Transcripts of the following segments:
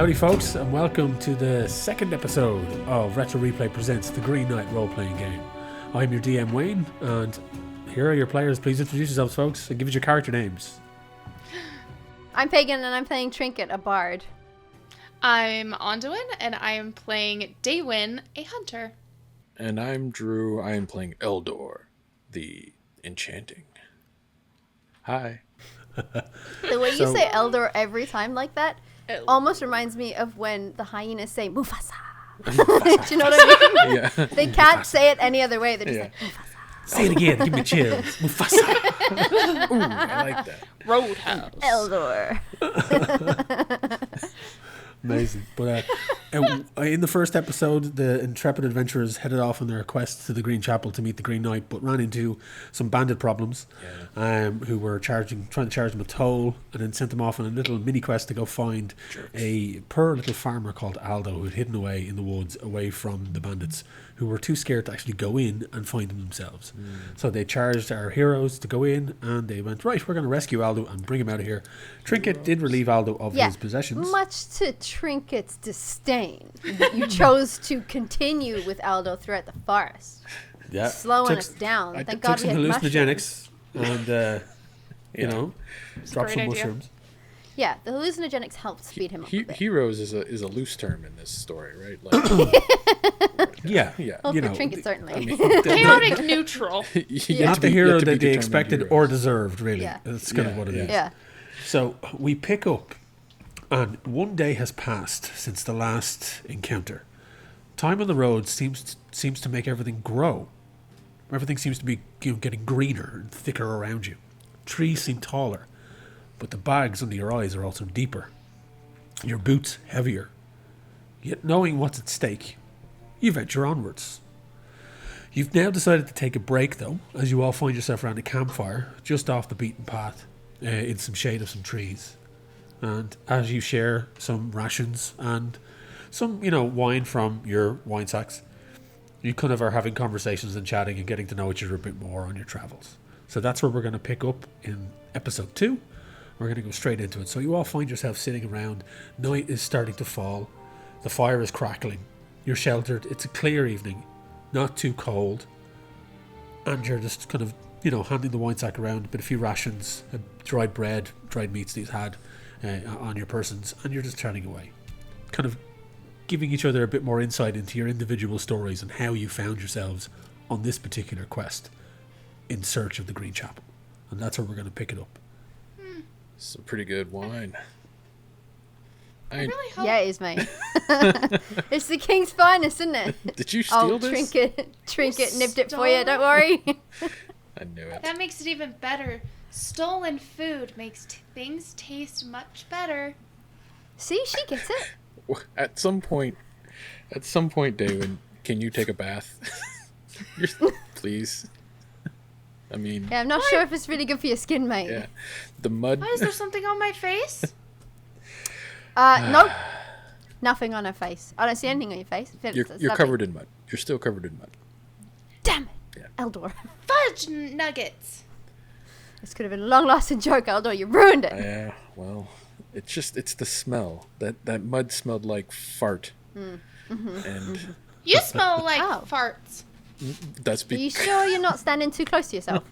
Howdy folks, and welcome to the second episode of Retro Replay Presents the Green Knight Role-Playing Game. I'm your DM Wayne, and here are your players. Please introduce yourselves, folks, and give us your character names. I'm Pagan, and I'm playing Trinket, a bard. I'm Aundawyn, and I am playing Daewyn, a hunter. And I'm Drew. I am playing Eldor, the enchanting. Hi. The way you say Eldor every time like that almost reminds me of when the hyenas say Mufasa. Do you know what I mean? Yeah. They can't say it any other way. They're just like, Mufasa. Say it again. Give me chills. Mufasa. Ooh, I like that. Roadhouse. Eldor. Amazing. But in the first episode, the intrepid adventurers headed off on their quest to the Green Chapel to meet the Green Knight, but ran into some bandit problems who were trying to charge them a toll, and then sent them off on a little mini quest to go find a poor little farmer called Aldo who had hidden away in the woods away from the bandits, who were too scared to actually go in and find him themselves. So they charged our heroes to go in, and they went, right, we're going to rescue Aldo and bring him out of here. Trinket did relieve Aldo of his possessions. Much to Trinket's disdain, you chose to continue with Aldo throughout the forest. Yeah. Slowing us down. I Thank took God some we had hallucinogenics and, dropped some idea. mushrooms. Yeah, the hallucinogenics helped speed him up a bit. Heroes is a loose term in this story, right? Like, Yeah. Well, for Trinket, certainly. I mean, Chaotic neutral. Not the hero that they expected or deserved, really. Yeah. That's kind of what it is. Yeah. So we pick up, and one day has passed since the last encounter. Time on the road seems to make everything grow. Everything seems to be getting greener and thicker around you. Trees seem taller, but the bags under your eyes are also deeper. Your boots heavier. Yet knowing what's at stake, you venture onwards. You've now decided to take a break, though, as you all find yourself around a campfire just off the beaten path, in some shade of some trees. And as you share some rations and some, wine from your wine sacks, you kind of are having conversations and chatting and getting to know each other a bit more on your travels. So that's where we're going to pick up in episode 2. We're going to go straight into it. So you all find yourself sitting around. Night is starting to fall. The fire is crackling. You're sheltered. It's a clear evening, not too cold. And you're just kind of, handing the wine sack around, but a few rations, dried bread, dried meats that you've had on your persons, and you're just chatting away. Kind of giving each other a bit more insight into your individual stories and how you found yourselves on this particular quest in search of the Green Chapel. And that's where we're going to pick it up. some pretty good wine. I really hope. Yeah, it is, mate. It's the king's finest, isn't it? Did you steal this? Trinket nipped it for you, don't worry. I knew it. That makes it even better. Stolen food makes things taste much better. See, she gets it. At some point, Daewyn, can you take a bath? Please. I mean... Yeah, I'm not sure if it's really good for your skin, mate. Yeah. The mud... Why is there something on my face? Nope. Nothing on her face. I don't see anything on your face. You're covered in mud. You're still covered in mud. Damn it. Yeah. Eldor. Fudge nuggets. This could have been a long-lasting joke, Eldor. You ruined it. Yeah, well, it's the smell. That mud smelled like fart. And You smell like farts. that's Are you sure you're not standing too close to yourself?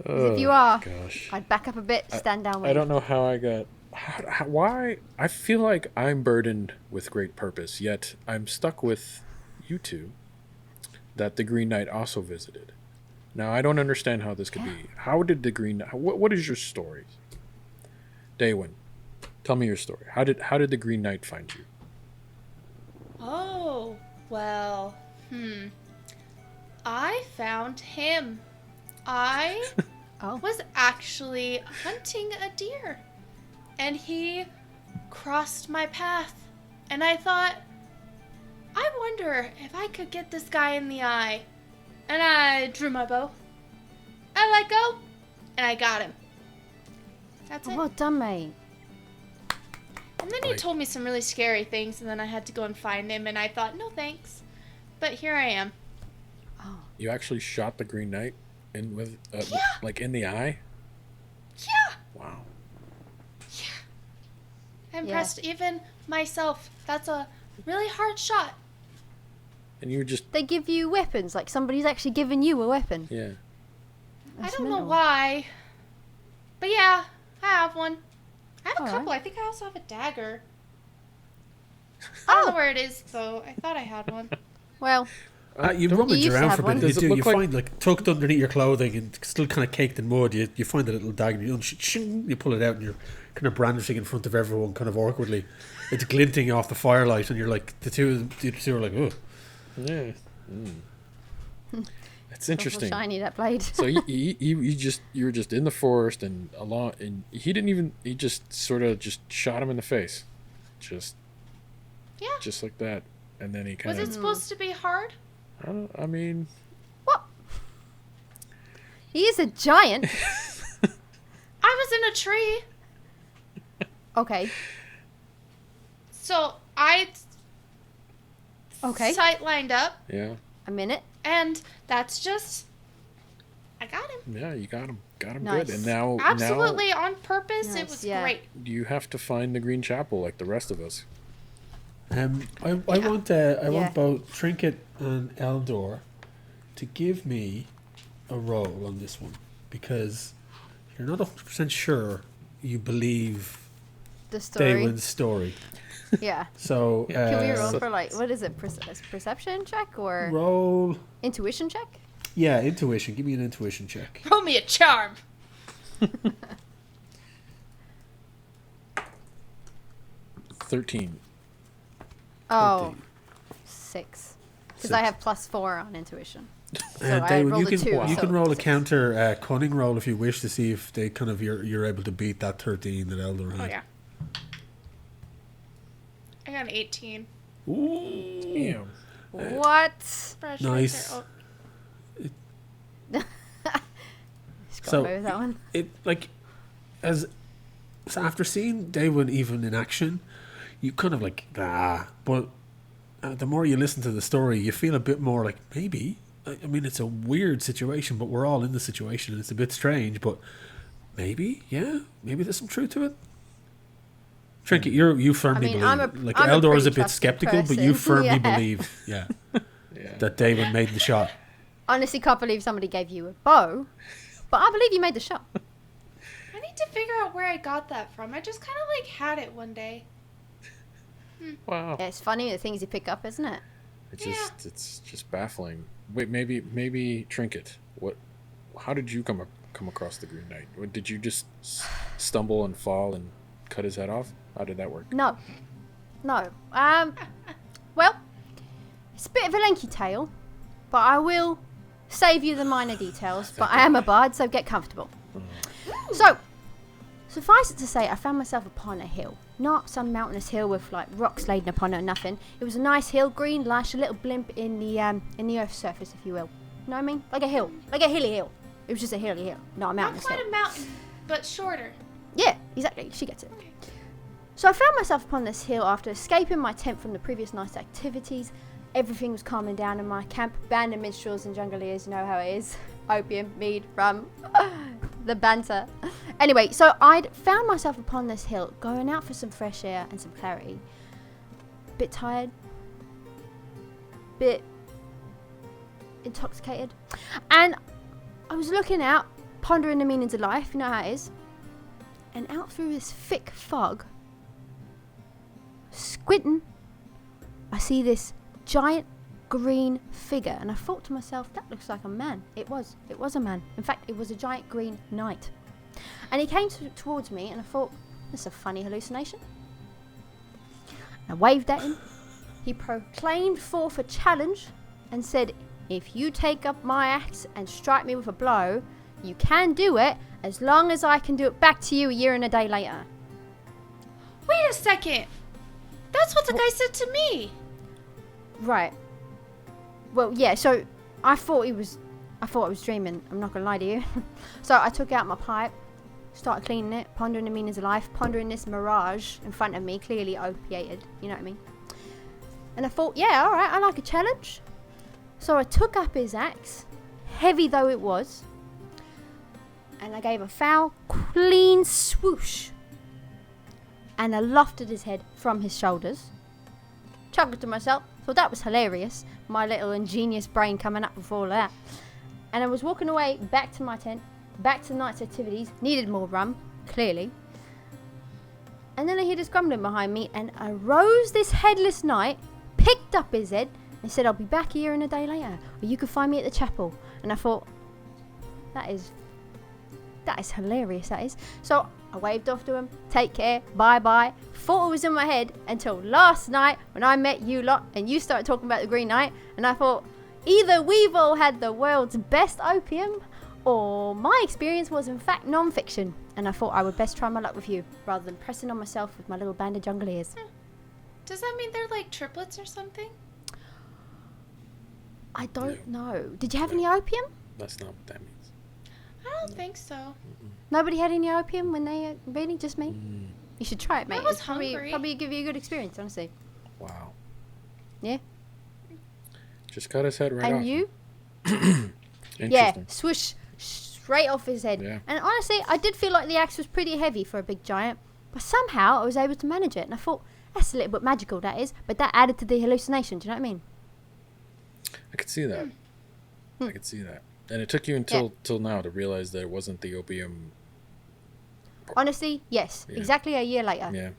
'Cause if you are, gosh. I'd back up a bit, stand down. I don't know how I got... why? I feel like I'm burdened with great purpose, yet I'm stuck with you two that the Green Knight also visited. Now, I don't understand how this could be. How did the Green Knight... What is your story? Daewyn, tell me your story. How did the Green Knight find you? Oh, well, I found him. I was actually hunting a deer, and he crossed my path, and I thought, I wonder if I could get this guy in the eye. And I drew my bow, I let go, and I got him. That's it. Well done, mate. And then he told me some really scary things, and then I had to go and find him, and I thought, no thanks. But here I am. Oh. You actually shot the Green Knight in like in the eye? Yeah. Wow. Yeah. I impressed even myself. That's a really hard shot. And you just... They give you weapons, like somebody's actually given you a weapon. Yeah. I don't know why. But yeah, I have one. I have a couple. Right. I think I also have a dagger. I don't know where it is, though. I thought I had one. Well, you rummage used to around have for a one. bit. Does it You do. look You like- find like tucked underneath your clothing and still kind of caked in mud. You find a little dagger. You pull it out and you're kind of brandishing in front of everyone, kind of awkwardly. It's glinting off the firelight, and you're like the two are like, oh. Yeah. That's interesting. Shiny that blade. So you were just in the forest and along, and he just sort of just shot him in the face, just like that, and then he kind Was of... it supposed to be hard? I mean... What? He is a giant. I was in a tree. Okay. So I Okay. sight lined up, Yeah. A minute. and that's just... I got him. Yeah, you got him. Got him Nice. good. And now... Absolutely on purpose. Nice, It was yeah. great. Now you have to find the Green Chapel like the rest of us. I want both Trinket and Eldor to give me a roll on this one, because you're not 100% sure you believe The story. Daewyn's story. Yeah. So Can we roll for like, what is it? Perception check or roll? intuition check? Yeah, intuition. Give me an intuition check. Roll me a charm. 13. Oh, 6. Because Six. I have +4 on intuition. So I Daewyn, rolled a 2. you so can roll a 6. counter cunning roll if you wish to see if they kind of you're able to beat that 13 that Eldor had. Oh, yeah. I got an 18. Ooh. Damn. What? Brush Nice. Right there. Just got So- away with that one. It like so after seeing Daewyn even in action, you kind of like but the more you listen to the story, you feel a bit more like maybe. I mean, it's a weird situation, but we're all in the situation, and it's a bit strange. But maybe there's some truth to it. Trinket, you firmly mean, I'm believe. a Eldor is pretty a bit trusted skeptical, but you person. firmly Yeah. believe, Yeah. that Daewyn made the shot. Honestly, can't believe somebody gave you a bow, but I believe you made the shot. I need to figure out where I got that from. I just kind of like had it one day. Wow. Yeah, it's funny the things you pick up, isn't it? It's just baffling. Wait, maybe Trinket. How did you come across the Green Knight? Or did you just stumble and fall and cut his head off? How did that work? No. Well, it's a bit of a lengthy tale, but I will save you the minor details. But I am a bard, so get comfortable. So, suffice it to say, I found myself upon a hill. Not some mountainous hill with like rocks laden upon it or nothing. It was a nice hill, green, lush, a little blimp in the earth's surface, if you will. You know what I mean? Like a hill, like a hilly hill. It was just a hilly hill, not a Not mountainous hill. quite a mountain, but shorter. Yeah, exactly. She gets it. Okay. So I found myself upon this hill after escaping my tent from the previous night's activities. Everything was calming down in my camp. Band of minstrels and jungleers, you know how it is. Opium, mead, rum, the banter. Anyway, so I'd found myself upon this hill, going out for some fresh air and some clarity. Bit tired. Bit intoxicated. And I was looking out, pondering the meanings of life, you know how it is. And out through this thick fog, squinting, I see this giant green figure, and I thought to myself, that looks like a man. It was a man. In fact, it was a giant green knight. And he came towards me, and I thought, that's a funny hallucination. I waved at him. He proclaimed forth a challenge and said, if you take up my axe and strike me with a blow, you can do it as long as I can do it back to you a year and a day later. Wait a second. That's what the guy said to me. Right. Well, yeah, so I thought I was dreaming. I'm not going to lie to you. So I took out my pipe, started cleaning it, pondering the meanings of life, pondering this mirage in front of me, clearly opiated, you know what I mean? And I thought, yeah, all right, I like a challenge. So I took up his axe, heavy though it was, and I gave a foul, clean swoosh. and I lifted his head from his shoulders. Chuckled to myself, thought that was hilarious. My little ingenious brain coming up with all that. And I was walking away back to my tent, back to the night's activities. Needed more rum, clearly. And then I hear this grumbling behind me, and arose this headless knight, picked up his head, and said, I'll be back here in a day later, or you could find me at the chapel. And I thought, that is hilarious, that is. So I waved off to him, take care, bye-bye. Thought it was in my head until last night when I met you lot, and you started talking about the Green Knight, and I thought, either we've all had the world's best opium, or my experience was in fact non-fiction, and I thought I would best try my luck with you, rather than pressing on myself with my little band of jungle ears. Does that mean they're like triplets or something? I don't know. Did you have any opium? That's not what that means. I don't think so. Nobody had any opium when they were reading? Just me? You should try it, mate. I was It's hungry. probably give you a good experience, honestly. Wow. Yeah? Just cut his head right off. And you? Yeah, Interesting. swoosh, straight off his head. Yeah. And honestly, I did feel like the axe was pretty heavy for a big giant, but somehow I was able to manage it, and I thought, that's a little bit magical, that is, but that added to the hallucination, do you know what I mean? I could see that. I could see that. And it took you till now to realize that it wasn't the opium. Honestly, yes. Yeah. Exactly a year later. Yeah.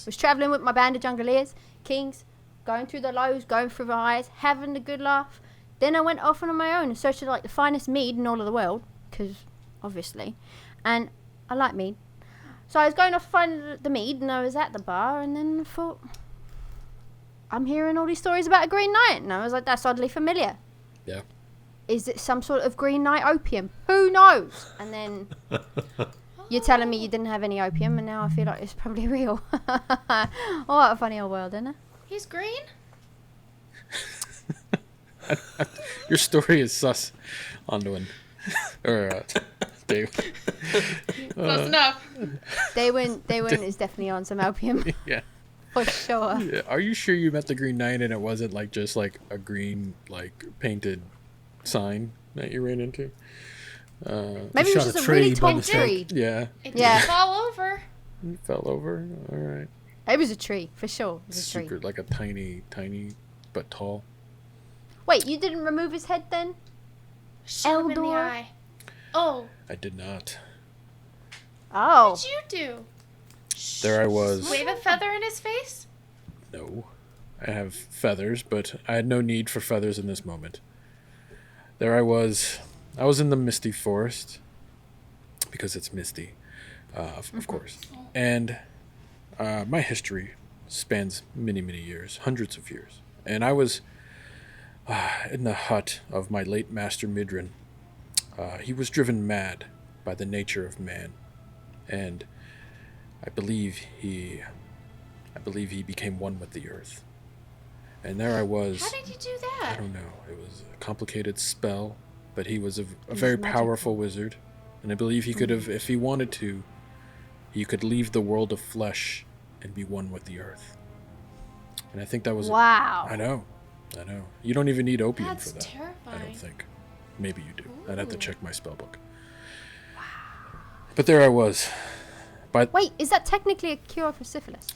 Was travelling with my band of jungleers, kings, going through the lows, going through the highs, having a good laugh. Then I went off on my own and searched for like the finest mead in all of the world, because obviously, and I like mead. So I was going off to find the mead, and I was at the bar, and then I thought, I'm hearing all these stories about a Green Knight, and I was like, that's oddly familiar. Yeah. Is it some sort of Green Knight opium? Who knows? And then you're telling me you didn't have any opium, and now I feel like it's probably real. What a funny old world, isn't it? He's green? Your story is sus, Aundawyn. Or, Daewyn. Close enough. Daewyn is definitely on some opium. Yeah. For sure. Yeah. Are you sure you met the Green Knight and it wasn't like just like a green like painted sign that you ran into? Maybe it was shot a just a tree really by tall mistake. tree. Yeah. It Yeah. didn't fall over. You fell over. All right. It was a tree, for sure. It was a tree. Super, like a tiny, but tall. Wait, you didn't remove his head then? Shot him in the Eldor? eye. Oh, I did not. Oh. what did you do? There I was. Wave a feather in his face? No. I have feathers, but I had no need for feathers in this moment. There I was. I was in the misty forest. Because it's misty, of course. And my history spans many, many years. Hundreds of years. And I was in the hut of my late master Midrin. He was driven mad by the nature of man. And I believe he became one with the earth. And there I was. How did you do I that? don't know. It was a complicated spell, but he was a very magical. powerful wizard. And I believe he could have, if he wanted to, he could leave the world of flesh and be one with the earth. And I think that was... Wow. I know. You don't even need opium That's for that. I terrifying. don't think. Maybe you do. I'd have to check my spell book. Wow. But there I was. Wait, is that technically a cure for syphilis?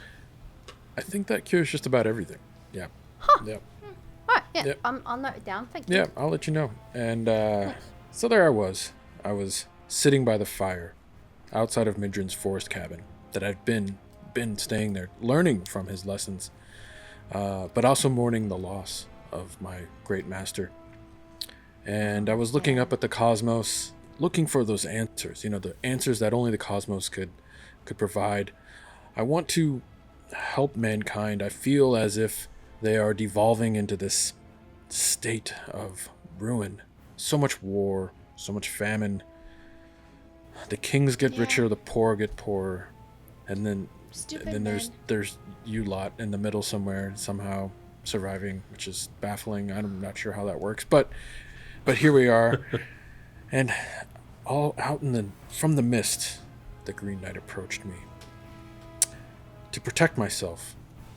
I think that cures just about everything. Yeah. Huh. Yep. Right, yeah. Yep. I'll note it down. Thank you. Yeah, I'll let you know. And so there I was. I was sitting by the fire outside of Midrin's forest cabin that I've been staying there, learning from his lessons, but also mourning the loss of my great master. And I was looking up at the cosmos, looking for those answers, the answers that only the cosmos could provide. I want to help mankind. I feel as if they are devolving into this state of ruin. So much war, so much famine. The kings get richer, the poor get poorer. And then there's you lot in the middle somewhere, somehow surviving, which is baffling. I'm not sure how that works, but here we are. And all out from the mist, the Green Knight approached me. To protect myself,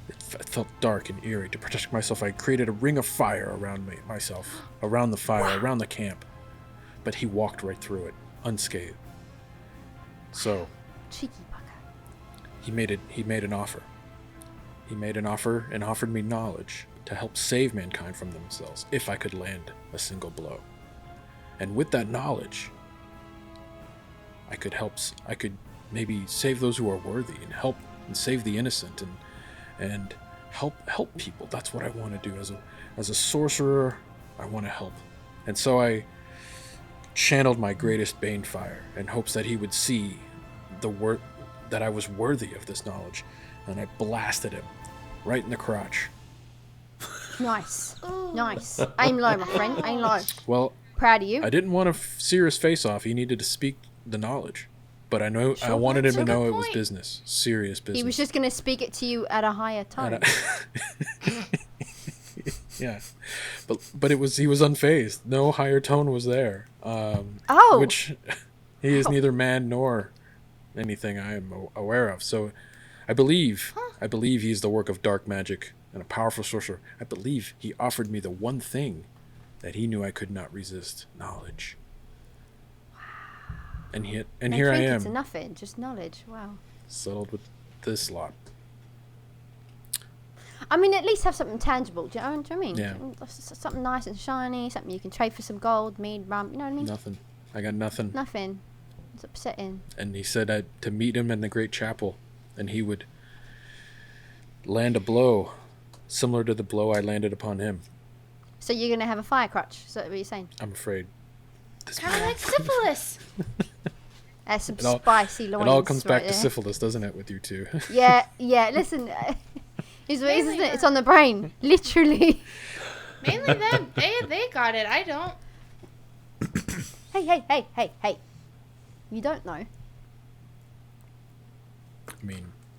it felt dark and eerie. To protect myself, I created a ring of fire around myself, around the fire, around the camp. But he walked right through it, unscathed. So, Cheeky bugger. he made an offer. He made an offer and offered me knowledge to help save mankind from themselves if I could land a single blow. And with that knowledge, I could maybe save those who are worthy and help and save the innocent and help people. That's what I want to do as a sorcerer. I want to help. And so I channeled my greatest bane fire in hopes that he would see that I was worthy of this knowledge, and I blasted him right in the crotch. Nice. Nice. Aim low, my friend. Aim low. Well, proud of you. I didn't want to sear his face off. He needed to speak the knowledge. But I wanted him to know it was business. Serious business. He was just going to speak it to you at a higher tone. Yeah. But he was unfazed. No higher tone was there. Which he is neither man nor anything I am aware of. So I believe he's the work of dark magic and a powerful sorcerer. I believe he offered me the one thing that he knew I could not resist: knowledge. And here I am. It's nothing, just knowledge. Wow. Settled with this lot. I mean, at least have something tangible. Do you know what I mean? Yeah. Something nice and shiny, something you can trade for some gold, mead, rum. You know what I mean? Nothing. I got nothing. Nothing. It's upsetting. And he said to meet him in the great chapel, and he would land a blow similar to the blow I landed upon him. So you're going to have a fire crotch? Is that what you're saying? I'm afraid. Kind of like syphilis. That's some spicy loins. It all comes back to syphilis, doesn't it, with you two? Yeah. Listen, isn't it? It's on the brain, literally. Mainly them. They got it. I don't. Hey. You don't know.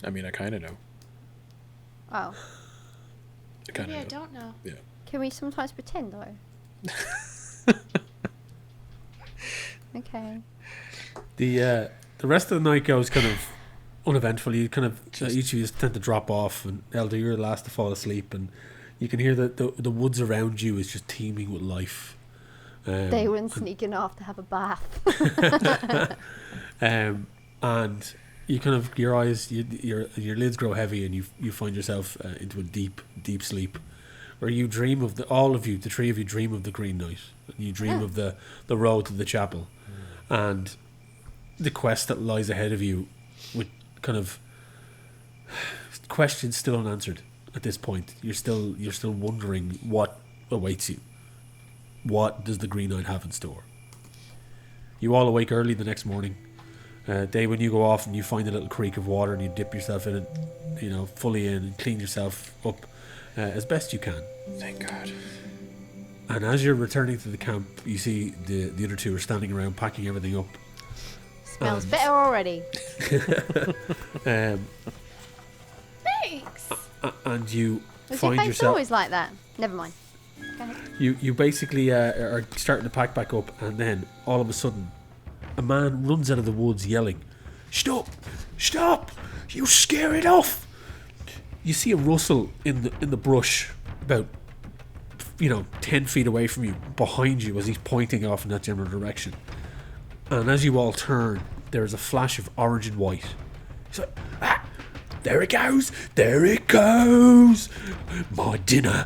I mean, I kind of know. Oh. Maybe I don't know. Yeah. Can we sometimes pretend, though? Okay. The rest of the night goes kind of uneventfully. Kind of each of you tend to drop off, and Eldor, you're the last to fall asleep, and you can hear that the woods around you is just teeming with life. Daewyn sneaking off to have a bath. And you kind of your eyes, your lids grow heavy, and you find yourself into a deep sleep, where you dream of the three of you dream of the Green Knight, and you dream of the road to the chapel, and the quest that lies ahead of you, with kind of questions still unanswered at this point. You're still wondering what awaits you. What does the Green Knight have in store? You all awake early the next morning. Day when you go off and you find a little creek of water and you dip yourself in it, fully in, and clean yourself up as best you can. Thank God. And as you're returning to the camp, you see the other two are standing around packing everything up. Smells better already. Thanks. And you Was find your face yourself always like that? Never mind. Go ahead. You basically are starting to pack back up, and then all of a sudden, a man runs out of the woods yelling, "Stop! Stop! You scare it off!" You see a rustle in the brush about 10 feet away from you, behind you, as he's pointing off in that general direction. And as you all turn, there is a flash of orange and white. He's like, "Ah! There it goes! There it goes! My dinner!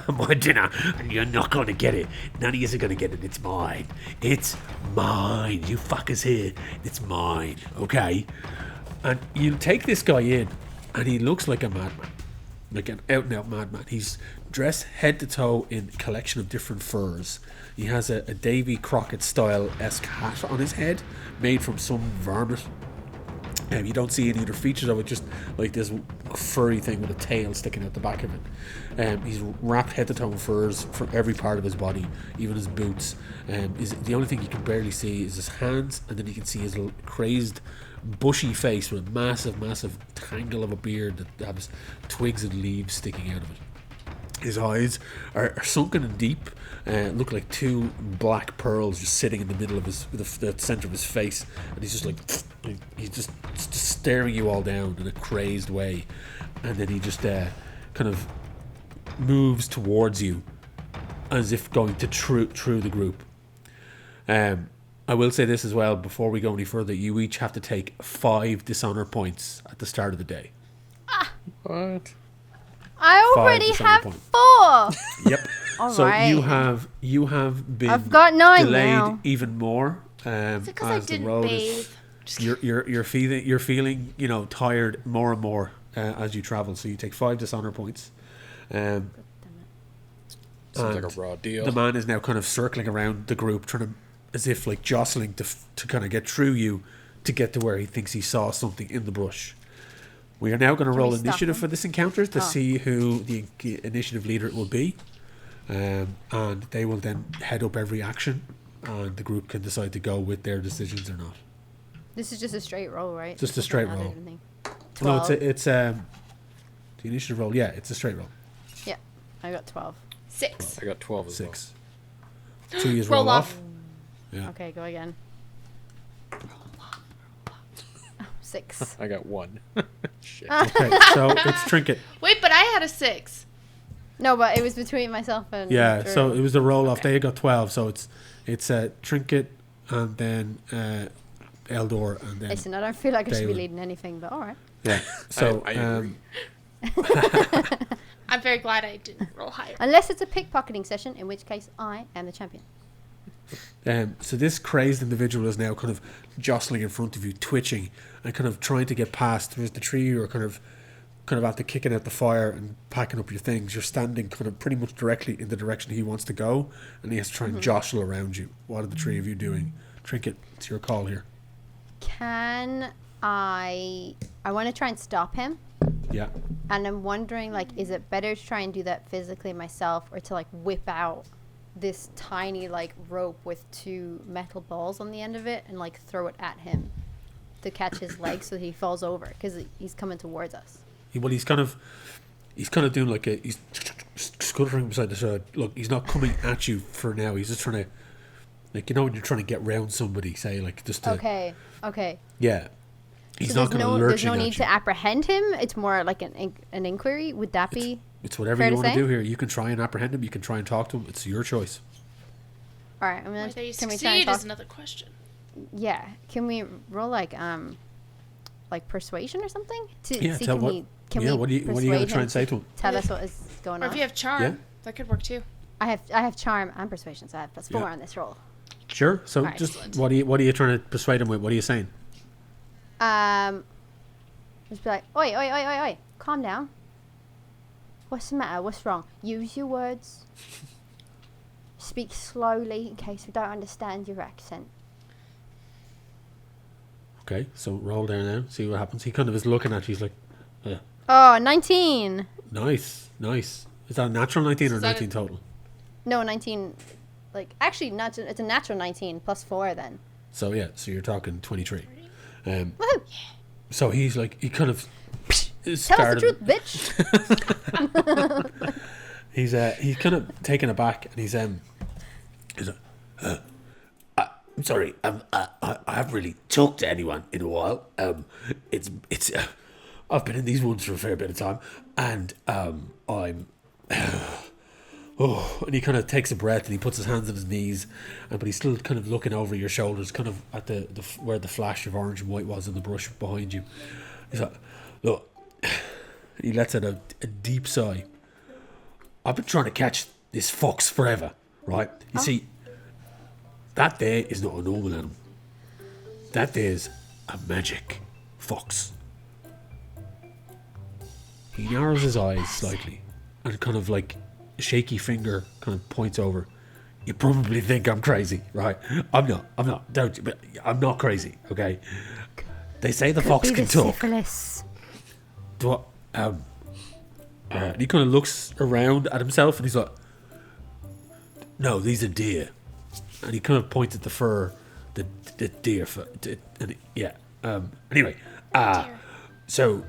My dinner! And you're not going to get it. None of you are going to get it. It's mine. It's mine. You fuckers here. It's mine. Okay?" And you take this guy in, and he looks like a madman. Like an out-and-out madman. He's dressed head to toe in a collection of different furs. He has a Davy Crockett-style-esque hat on his head, made from some varmint. You don't see any other features of it, just like this furry thing with a tail sticking out the back of it. He's wrapped head to toe in furs from every part of his body, even his boots. The only thing you can barely see is his hands, and then you can see his little crazed, bushy face with a massive tangle of a beard that has twigs and leaves sticking out of it. His eyes are sunken and deep, look like two black pearls just sitting in the middle of the center of his face, and he's just staring you all down in a crazed way, and then he just kind of moves towards you as if going to through the group. And I will say this as well before we go any further. You each have to take 5 dishonor points at the start of the day. What? I already have 4. Yep. All so right. you have been I've got 9 delayed now. even more. Is it because I as the didn't road bathe? you're feeling tired more and more as you travel. So you take 5 dishonor points. Sounds like a raw deal. The man is now kind of circling around the group, trying to, as if like jostling to kind of get through you to get to where he thinks he saw something in the brush. We are now going to roll we stop initiative him? for this encounter to see who the initiative leader will be. And they will then head up every action, and the group can decide to go with their decisions or not. This is just a straight roll, right? Just a straight roll. No, it's the initiative roll. Yeah, it's a straight roll. Yeah, I got 12. 6. I got 12 as 6. 2 years Roll roll off. Yeah. Okay, go again. 6. well. I got 1. Shit. Okay, so it's Trinket. Wait, but I had a 6. No, but it was between myself and Yeah, Drew. so it was a roll off. They got 12, so it's Trinket and then Eldor and then Listen, I don't feel like I should be Daewyn. leading anything, but all right. yeah. So I agree. I'm very glad I didn't roll higher. Unless it's a pickpocketing session, in which case I am the champion. So this crazed individual is now kind of jostling in front of you, twitching and kind of trying to get past. Whereas the three of you are kind of after kicking out the fire and packing up your things, you're standing kind of pretty much directly in the direction he wants to go, and he has to try and jostle around you. What are the three of you doing? Trinket, it's your call here. Can I want to try and stop him, Yeah. and I'm wondering, like, is it better to try and do that physically myself, or to like whip out this tiny like rope with 2 metal balls on the end of it and like throw it at him to catch his leg so that he falls over, because he's coming towards us. Well, he's kind of doing like he's scuttering beside the side. Look, he's not coming at you for now. He's just trying to, like, when you're trying to get round somebody, say, like, just to, Okay. yeah. He's So not going to lurch there's no at need you. to apprehend him. It's more like an inquiry. Would that be? It's whatever fair you to want to say? do here. You can try and apprehend him. You can try and talk to him. It's your choice. All right. I'm gonna. Whether you Can we try and succeed talk? is another question. Yeah. Can we roll like persuasion or something to Yeah. see Tell can what. we can Yeah. we What are you going persuade to try him and say to him? Tell us what is going Or on. if you have charm, Yeah. that could work too. I have charm and persuasion, so I have +4 Yeah. on this roll. Sure. So Alright. just what are you trying to persuade him with? What are you saying? Just be like, oi, calm down. What's the matter? What's wrong? Use your words. Speak slowly in case we don't understand your accent. Okay. So roll down now. See what happens. He kind of is looking at you. He's like, Oh, 19. nice. Is that a natural 19 or Is that 19 total? No, 19. Like, actually, it's a natural 19 +4 then. So yeah. So you're talking 23. Woohoo! So he's like, he kind of Tell us the truth, bitch. He's kind of taken aback, and he's like, I'm sorry, I haven't really talked to anyone in a while. It's I've been in these woods for a fair bit of time, and I'm and he kind of takes a breath and he puts his hands on his knees, but he's still kind of looking over your shoulders, kind of at the where the flash of orange and white was in the brush behind you. He's like, look, he lets out a deep sigh. I've been trying to catch this fox forever, right? You see, that there is not a normal animal. That there's a magic fox. He narrows his eyes slightly and kind of like a shaky finger kind of points over. You probably think I'm crazy, right? I'm not, don't you? But I'm not crazy, okay? They say the fox can talk. Syphilis. And he kind of looks around at himself and he's like, no, these are deer. And he kind of points at the fur, the deer fur. Anyway, so,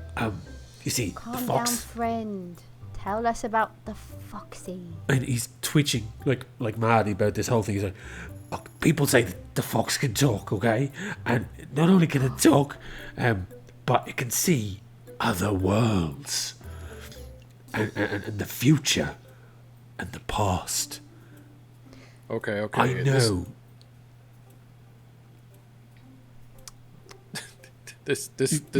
you see, the Calm down, fox, friend. Tell us about the foxy. and he's twitching like mad about this whole thing. He's like, look, people say that the fox can talk, okay? And not only can it talk, but it can see other worlds. And the future and the past. Okay. I know. This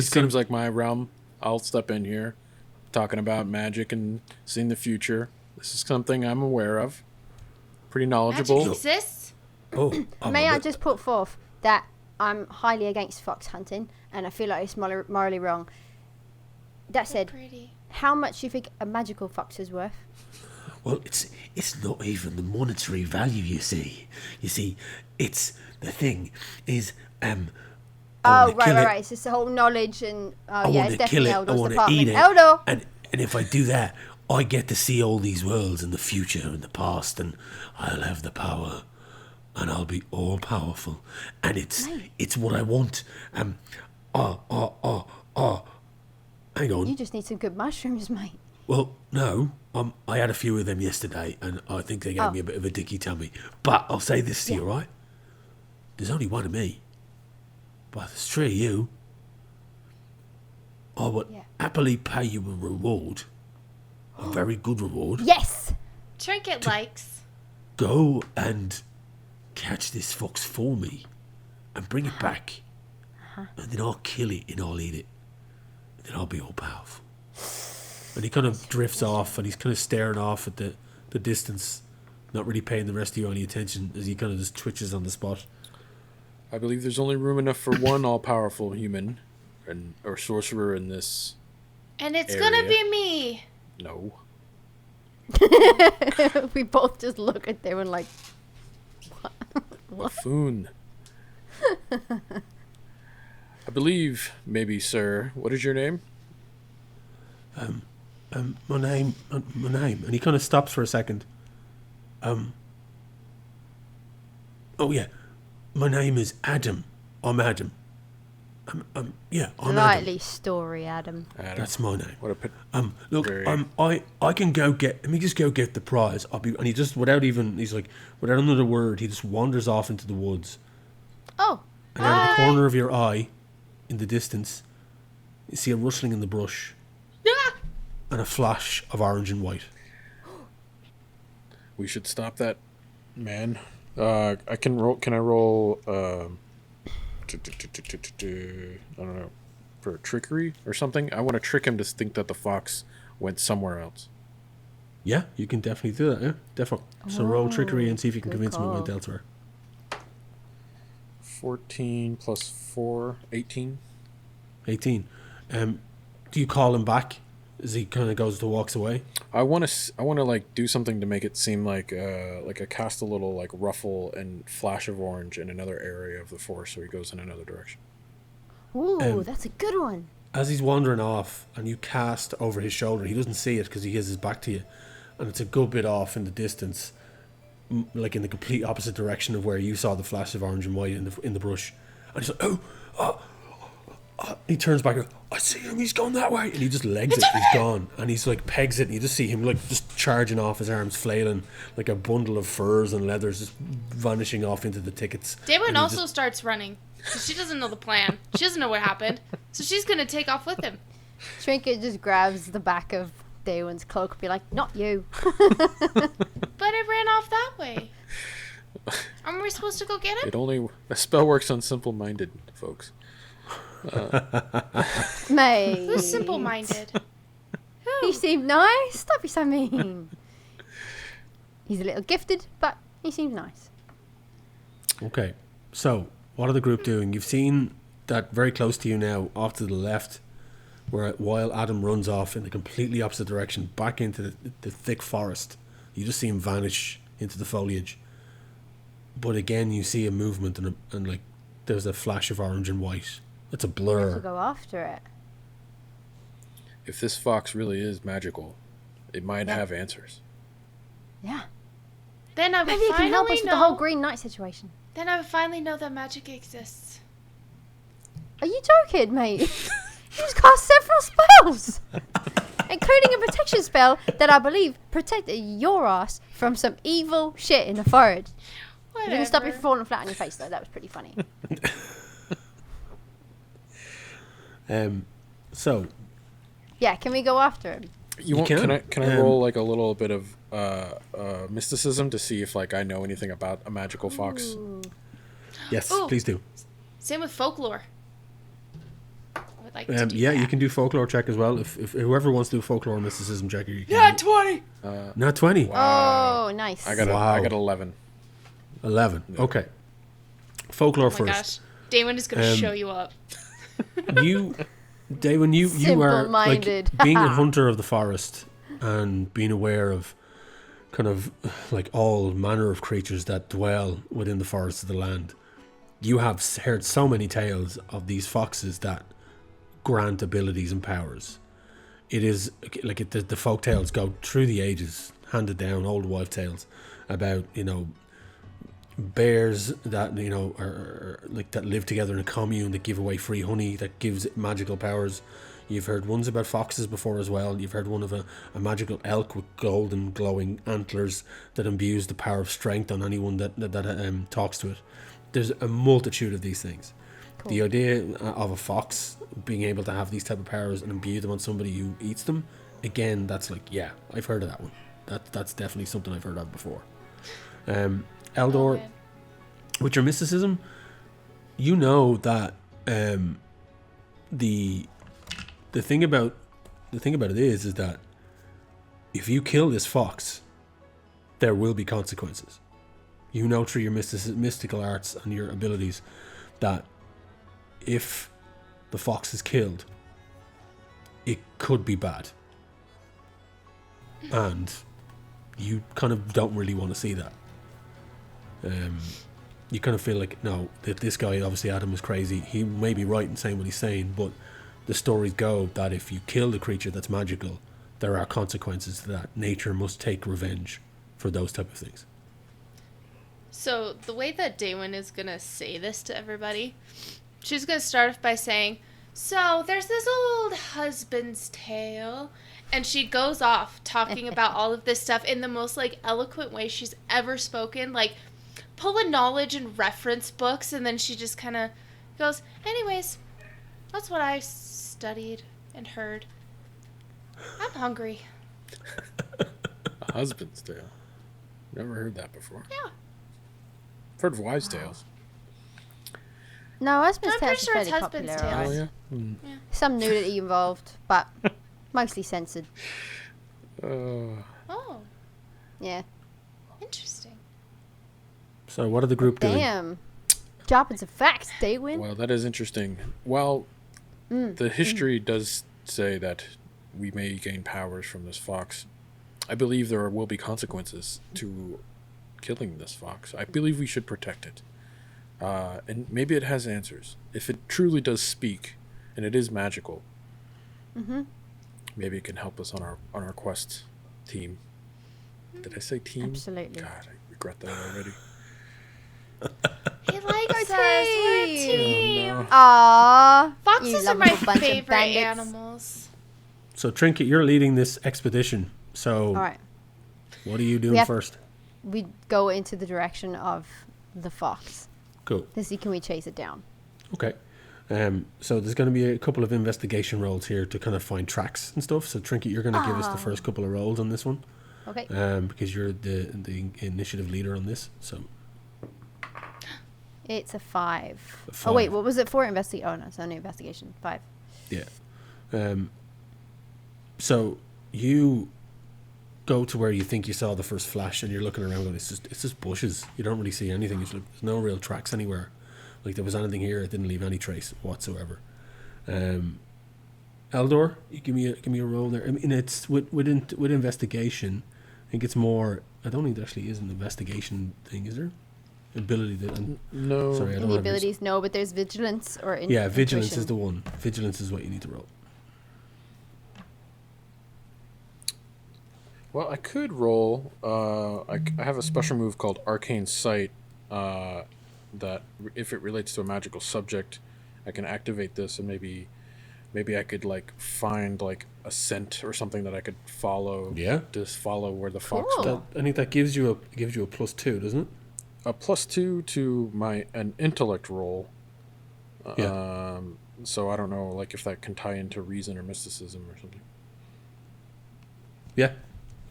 seems like my realm. I'll step in here, talking about magic and seeing the future. This is something I'm aware of. Pretty knowledgeable. Magic exists? Oh, May I just put forth that I'm highly against fox hunting, and I feel like it's morally wrong. That said, how much do you think a magical fox is worth? Well, it's not even the monetary value, you see. You see, it's the thing is right. It's just the whole knowledge and it's definitely Eldor's department. Eldor! And if I do that, I get to see all these worlds in the future and the past, and I'll have the power, and I'll be all powerful, and it's what I want. Hang on. You just need some good mushrooms, mate. Well, no. I had a few of them yesterday, and I think they gave me a bit of a dicky tummy. But I'll say this to you, right? There's only one of me. But there's three of you. I would happily pay you a reward. A very good reward. Yes! Trinket likes. Go and catch this fox for me. And bring it back. And then I'll kill it and I'll eat it. And then I'll be all powerful. And he kind of drifts off, and he's kind of staring off at the distance, not really paying the rest of you any attention as he kind of just twitches on the spot. I believe there's only room enough for one all-powerful human or sorcerer in this And it's area. gonna be me. No. We both just look at them and like, what? Buffoon. I believe, maybe, sir. What is your name? My name, and he kind of stops for a second. Oh yeah, my name is Adam. I'm Adam. I'm Slightly Adam. story, Adam. That's my name. What a Look, I can go get. Let me just go get the prize. And he just without another word, he just wanders off into the woods. Oh. And out of the corner of your eye, in the distance, you see a rustling in the brush. And a flash of orange and white. We should stop that, man. I can roll. Can I roll? I don't know, for trickery or something. I want to trick him to think that the fox went somewhere else. Yeah, you can definitely do that. Yeah, definitely. So roll trickery and see if you can convince him it went elsewhere. 14 plus 4, 18. 18. Do you call him back as he kind of walks away? I want to like do something to make it seem like I cast a little like ruffle and flash of orange in another area of the forest, so he goes in another direction. Ooh, that's a good one. As he's wandering off and you cast over his shoulder, he doesn't see it because he has his back to you, and it's a good bit off in the distance, like in the complete opposite direction of where you saw the flash of orange and white in the brush. And he's like, he turns back and goes, I see him, he's gone that way, and he just legs it, he's gone, and he's like pegs it, and you just see him like just charging off, his arms flailing like a bundle of furs and leathers, just vanishing off into the thickets. Daewyn also starts running, because she doesn't know the plan. She doesn't know what happened, so she's gonna take off with him. Trinket just grabs the back of Daewyn's cloak and be like, not you. But it ran off that way. Aren't we supposed to go get him? A spell works on simple-minded folks. Mate. Who's simple-minded? Who? He seemed nice. Stop be so mean. He's a little gifted, but he seems nice. Okay, so what are the group doing? You've seen that very close to you now, off to the left, while Adam runs off in the completely opposite direction, back into the thick forest. You just see him vanish into the foliage. But again, you see a movement and like there's a flash of orange and white. It's a blur. We should go after it. If this fox really is magical, it might have answers. Yeah. Then I would Maybe it can help us with the whole Green Knight situation. Then I would finally know that magic exists. Are you joking, mate? He's cast several spells, including a protection spell that I believe protected your ass from some evil shit in the forest. Whatever. Didn't stop you from falling flat on your face, though. That was pretty funny. So. Yeah, can we go after him? Can I roll like a little bit of mysticism to see if like I know anything about a magical fox? Ooh. Yes, Ooh. please do. Same with folklore. would like to do yeah, that. you can do folklore check as well. If whoever wants to do folklore and mysticism check, you can. Not 20. Not 20. Wow. Oh, nice. I got 11. 11. Okay. Folklore Oh my first. gosh. Daewyn is going to show you up. Daewyn, you are like Simple-minded. being a hunter of the forest and being aware of kind of like all manner of creatures that dwell within the forests of the land. You have heard so many tales of these foxes that grant abilities and powers. It is like the folk tales go through the ages, handed down, old wife tales about, bears that are like that live together in a commune that give away free honey that gives magical powers. You've heard ones about foxes before as well. You've heard one of a magical elk with golden glowing antlers that imbues the power of strength on anyone that talks to it. There's a multitude of these things. Cool. The idea of a fox being able to have these type of powers and imbue them on somebody who eats them, again, that's like, yeah, I've heard of that one. That's definitely something I've heard of before. Eldor, with your mysticism, you know that the thing about it is that if you kill this fox, there will be consequences. You know through your mystical arts and your abilities that if the fox is killed, it could be bad, and you kind of don't really want to see that. You kind of feel like, no, that this guy, obviously Adam, is crazy. He may be right in saying what he's saying, but the stories go that if you kill the creature that's magical, there are consequences to that. Nature must take revenge for those type of things. So the way that Daewyn is going to say this to everybody, she's going to start off by saying, so there's this old husband's tale. And she goes off talking about all of this stuff in the most like eloquent way she's ever spoken, like pulling knowledge and reference books, and then she just kind of goes, anyways, that's what I studied and heard. I'm hungry. A husband's tale. Never heard that before. Yeah. I've heard of wives' tales. No, husband's I'm tales pretty is sure it's fairly husband's popular. tales. Right? Oh, yeah? Yeah. Some nudity involved, but mostly censored. Oh, Yeah. interesting. So what are the group doing? Damn. Dropping some facts, Daewyn. Well, that is interesting. Well, the history does say that we may gain powers from this fox. I believe there will be consequences to killing this fox. I believe we should protect it. And maybe it has answers. If it truly does speak, and it is magical, maybe it can help us on our quest team. Did I say team? Absolutely. God, I regret that already. He likes us. We're a team. No. Aww. Foxes you are my lovable bunch of favorite bandits. animals. So Trinket, you're leading this expedition. So All right. what are you doing first? We go into the direction of the fox Cool. to see can we chase it down. Okay. So there's going to be a couple of investigation rolls here to kind of find tracks and stuff. So Trinket, you're going to give us the first couple of rolls on this one. Okay. Because you're the initiative leader on this. So It's a 5. A Oh wait, 5. what was it for? Investigate. Oh no, it's only investigation. 5. yeah. So you go to where you think you saw the first flash, and you're looking around, and it's just bushes. You don't really see anything. There's no real tracks anywhere. Like there was anything here, it didn't leave any trace whatsoever. Eldor, you give me a roll there. I mean, it's with investigation. I think it's more. I don't think there actually is an investigation thing, is there? Ability that. No. Sorry, I In don't the have this. abilities, no, but there's vigilance or Yeah, vigilance intuition. is the one. Vigilance is what you need to roll. Well, I could roll. I have a special move called Arcane Sight. That if it relates to a magical subject, I can activate this, and maybe I could like find like a scent or something that I could follow. Yeah. Just follow where the fox Cool. went. I think that gives you a +2, doesn't it? A +2 to an intellect roll. Yeah. So I don't know, like if that can tie into reason or mysticism or something. Yeah.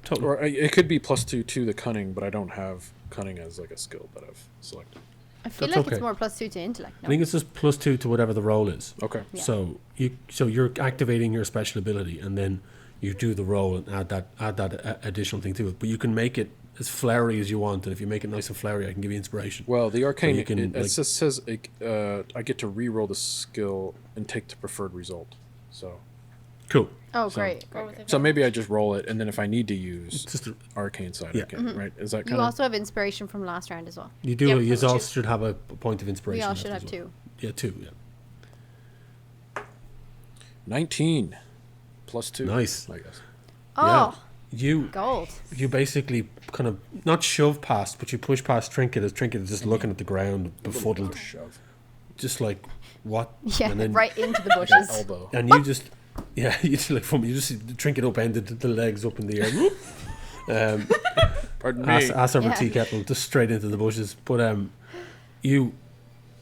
Totally. Or it could be +2 to the cunning, but I don't have cunning as like a skill that I've selected. I feel like it's more +2 to intellect. No? I think it's just +2 to whatever the roll is. Okay. Yeah. So you're activating your special ability, and then you do the roll and add that additional thing to it. But you can make it as flowery as you want, and if you make it nice and flowery, I can give you inspiration. Well, the arcane So you can, it just says I get to re-roll the skill and take the preferred result. So. Cool. Oh, great. So maybe I just roll it, and then if I need to use Just arcane side, Yeah. I can, right? Is that You kind of... also have inspiration from last round as well. you do. Yep, You which all is- should have a point of inspiration. We all left should as have well. 2. Yeah, 2. Yeah. 19 +2. Nice. I guess. Oh, You gold. you basically kind of not shove past, but you push past Trinket as Trinket is just looking at the ground, befuddled, Shove. just like what? Yeah, And then- right into the bushes. Elbow. And you just, you just like you just see the Trinket upended, the legs up in the air. Pardon me. Ass over Yeah. tea kettle, just straight into the bushes. But you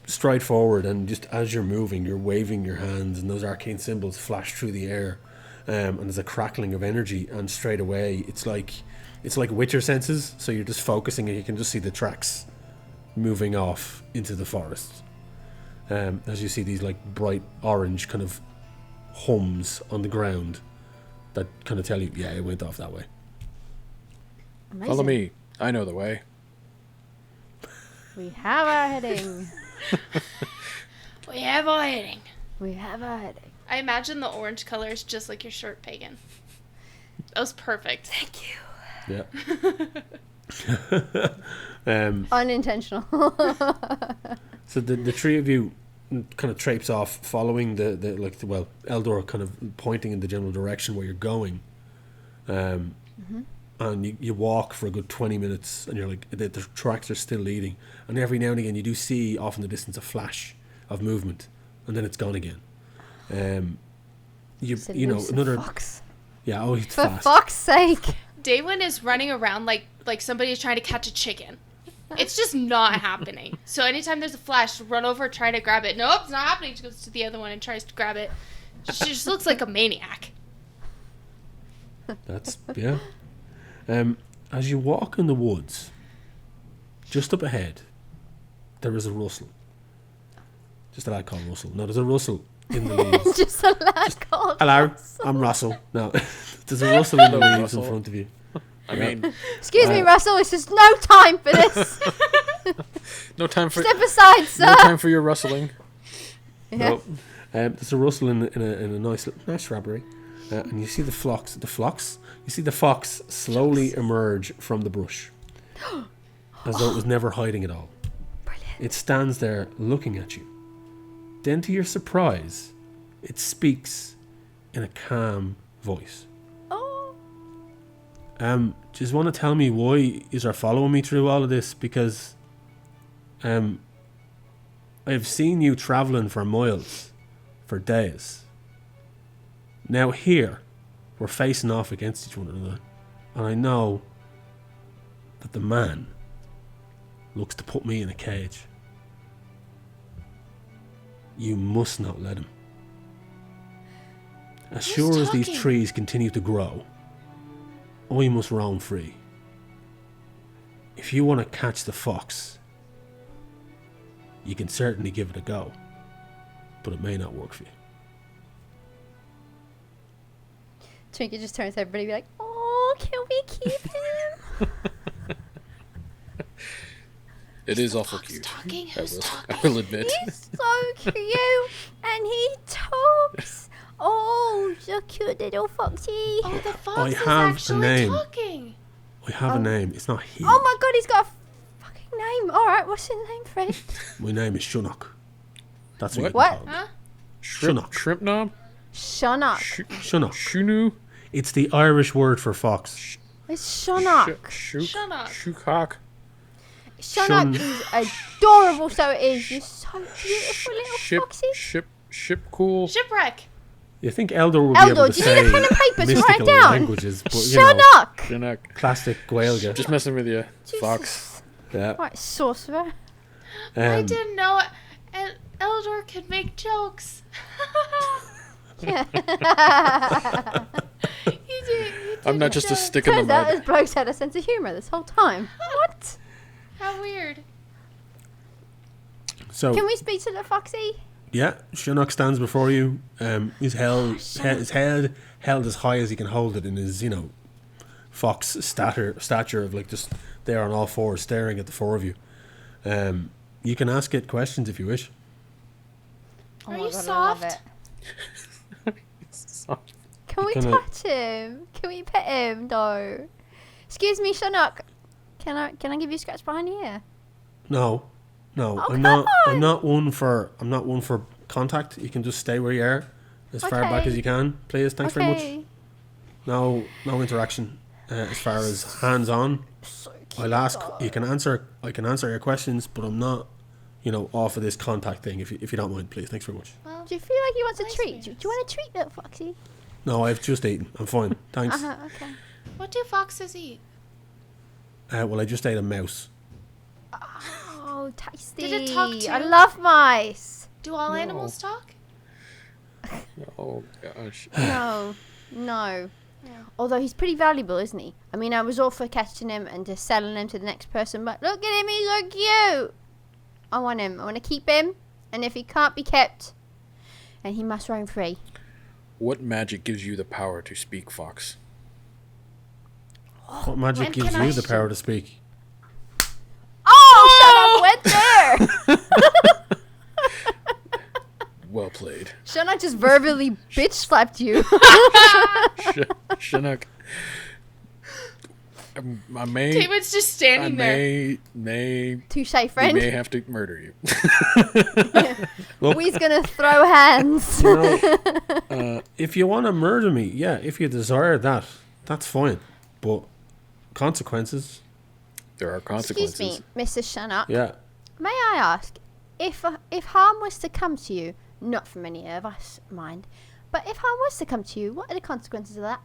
stride forward, and just as you're moving, you're waving your hands, and those arcane symbols flash through the air, and there's a crackling of energy. And straight away, it's like Witcher senses. So you're just focusing, and you can just see the tracks moving off into the forest. As you see these like bright orange kind of hums on the ground that kind of tell you, yeah, it went off that way. Amazing. Follow me. I know the way. We have our heading. We have our heading. We have our heading. I imagine the orange color is just like your shirt, Pagan. That was perfect. Thank you. Yeah. Unintentional. So the three of you kind of traipse off, following Eldor kind of pointing in the general direction where you're going, and you walk for a good 20 minutes, and you're like the tracks are still leading, and every now and again you do see off in the distance a flash of movement, and then it's gone again. You know another Fox. yeah oh it's For fast. fuck's sake. Daewyn is running around like somebody is trying to catch a chicken. It's just not happening. So anytime there's a flash, run over, try to grab it. Nope, it's not happening. She goes to the other one and tries to grab it. She just looks like a maniac. That's yeah. As you walk in the woods, just up ahead, there is a rustle. Just a lad called Russell. No, there's a rustle in the leaves. Just a lad called. Hello, I'm Russell. No, there's a rustle in the Hello, leaves in Russell. front of you. I mean, Excuse me, Russell. It's just no time for this. no time for Step aside, sir. no time for your rustling. Yeah. No. There's a rustle in a nice shrubbery, and you see the fox. You see the fox slowly emerge from the brush, as though it was never hiding at all. Brilliant. It stands there looking at you. Then, to your surprise, it speaks in a calm voice. Oh. Just want to tell me why is are following me through all of this? Because I've seen you traveling for miles, for days. Now here, we're facing off against each other, and I know that the man looks to put me in a cage. You must not let him. As Who's sure as these talking? trees continue to grow, I must roam free. If you want to catch the fox, you can certainly give it a go, but it may not work for you. Trinket just turns to everybody and be like, oh, can we keep him? It is awful Fox cute. talking? I Who's will, talking? I will admit. He's so cute. And he talks. Oh, so cute little foxy. Oh, the fox I is have a actually name. talking. I have a name. It's not he. Oh my god, he's got a fucking name. Alright, what's his name, Fred? My name is Sionnach. That's what? What? You can call Huh? Sionnach. Shrimp knob? Shonak. Sionnach. Shunu? It's the Irish word for fox. It's Shonak. Shonak. Shukak? Shonak is adorable, so it is. You're so beautiful, little foxy. Ship cool? Shipwreck. You think Eldor would be able Eldor, to do you say need a pen and paper to write mystical down? languages, but you know, Shonak. Janak. classic Gaeilge. Just messing with you, Jesus. Fox. Yeah. Right, sorcerer. I didn't know Eldor could make jokes. Yeah. You did I'm not just a stick in the Turns out mud. this bloke's had a sense of humour this whole time. What? How weird. So can we speak to the foxy? Yeah, Sionnach stands before you. His head held as high as he can hold it in his, fox stature of like just there on all fours, staring at the four of you. You can ask it questions if you wish. Are you soft? Can we touch him? Can we pet him? No. Excuse me, Sionnach. Can I give you a scratch behind the ear? No. Oh, I'm not one for contact. You can just stay where you are as far back as you can, please. Thanks very much. No interaction as far as hands on. So I'll ask. I can answer your questions, but I'm not, off of this contact thing. If you don't mind, please. Thanks very much. Well, do you feel like you want a treat? Do you want a treat, little foxy? No, I've just eaten. I'm fine. Thanks. Okay. What do foxes eat? Well, I just ate a mouse. Oh, tasty. Did it talk too? I love mice. Do all animals talk? Oh gosh. No. Yeah. Although he's pretty valuable, isn't he? I mean, I was all for catching him and just selling him to the next person, but look at him, he's so cute. I want him. I want to keep him, and if he can't be kept, and he must roam free. What magic gives you the power to speak, Fox? What magic gives you the power to speak? Oh, Sionnach went there. Well played. Sionnach just verbally bitch slapped you. Sionnach. I may. Daewyn's just standing there. Touche, We friend. may have to murder you. Look, We's gonna throw hands. if you want to murder me, yeah, if you desire that, that's fine. But consequences. There are consequences. Excuse me, Mrs. Sionnach. Yeah. May I ask, if harm was to come to you, not from any of us, mind, but if harm was to come to you, what are the consequences of that?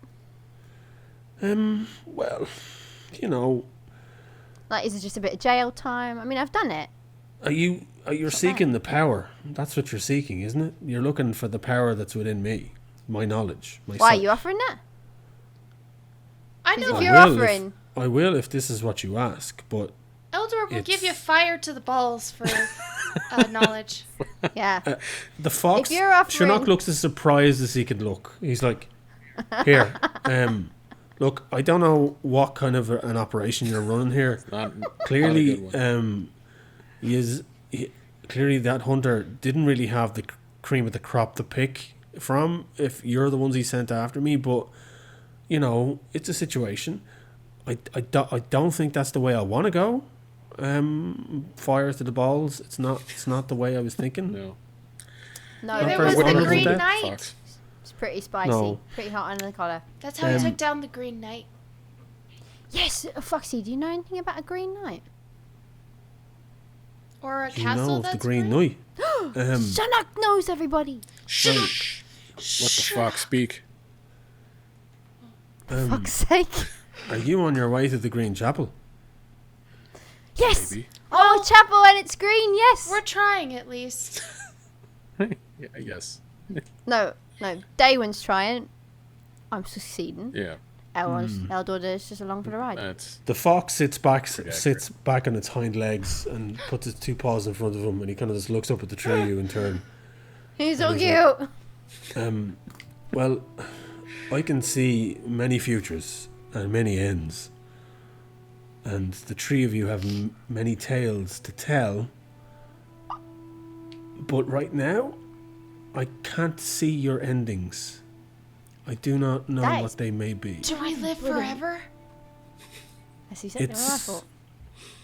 Well, Like, is it just a bit of jail time? I mean, I've done it. you're seeking the power. That's what you're seeking, isn't it? You're looking for the power that's within me, my knowledge, my Why are sight. you offering that? I know. If you're offering... I will if this is what you ask, but Eldor will give you fire to the balls for knowledge. Yeah. the fox. If you're offering... Sionnach looks as surprised as he could look. He's like, here, look, I don't know what kind of an operation you're running here. Clearly, clearly that hunter didn't really have the cream of the crop to pick from. If you're the ones he sent after me, but it's a situation. I don't think that's the way I want to go. Fire to the balls. It's not the way I was thinking. No. No, It very was the vulnerable Green there. Knight. Fox. it's pretty spicy. No. Pretty hot under the collar. That's how he took down the Green Knight. Yes, Foxy, do you know anything about a Green Knight? Or a You castle know of that's the Green green? Knight. Sionnach knows everybody. Let the fox speak. For fuck's sake. Are you on your way to the Green Chapel? Yes. Maybe. Oh, chapel and it's green, yes. We're trying at least. Yeah, yes. No, Daewyn's trying. I'm succeeding. Yeah. Eldor is just along for the ride. That's The fox sits back Pretty on its hind legs and puts its two paws in front of him, and he kind of just looks up at the three of you in turn. He's so What cute. Well, I can see many futures and many ends, and the three of you have many tales to tell. But right now, I can't see your endings. I do not know That is- what they may be. Do we live forever? That's exactly what I It's thought.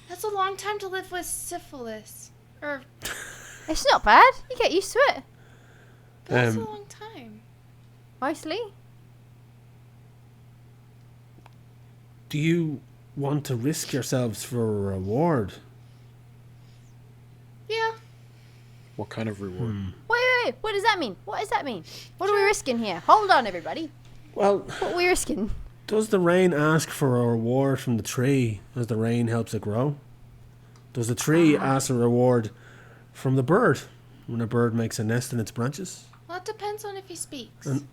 That's a long time to live with syphilis. Or, It's not bad. You get used to it. but that's a Um, long time. Mostly. Do you want to risk yourselves for a reward? Yeah. what kind of reward? Wait. What does that mean? What does that mean? What are we risking here? Hold on, everybody. Well, What are we risking? does the rain ask for a reward from the tree as the rain helps it grow? Does the tree ask a reward from the bird when a bird makes a nest in its branches? Well, it depends on if he speaks. And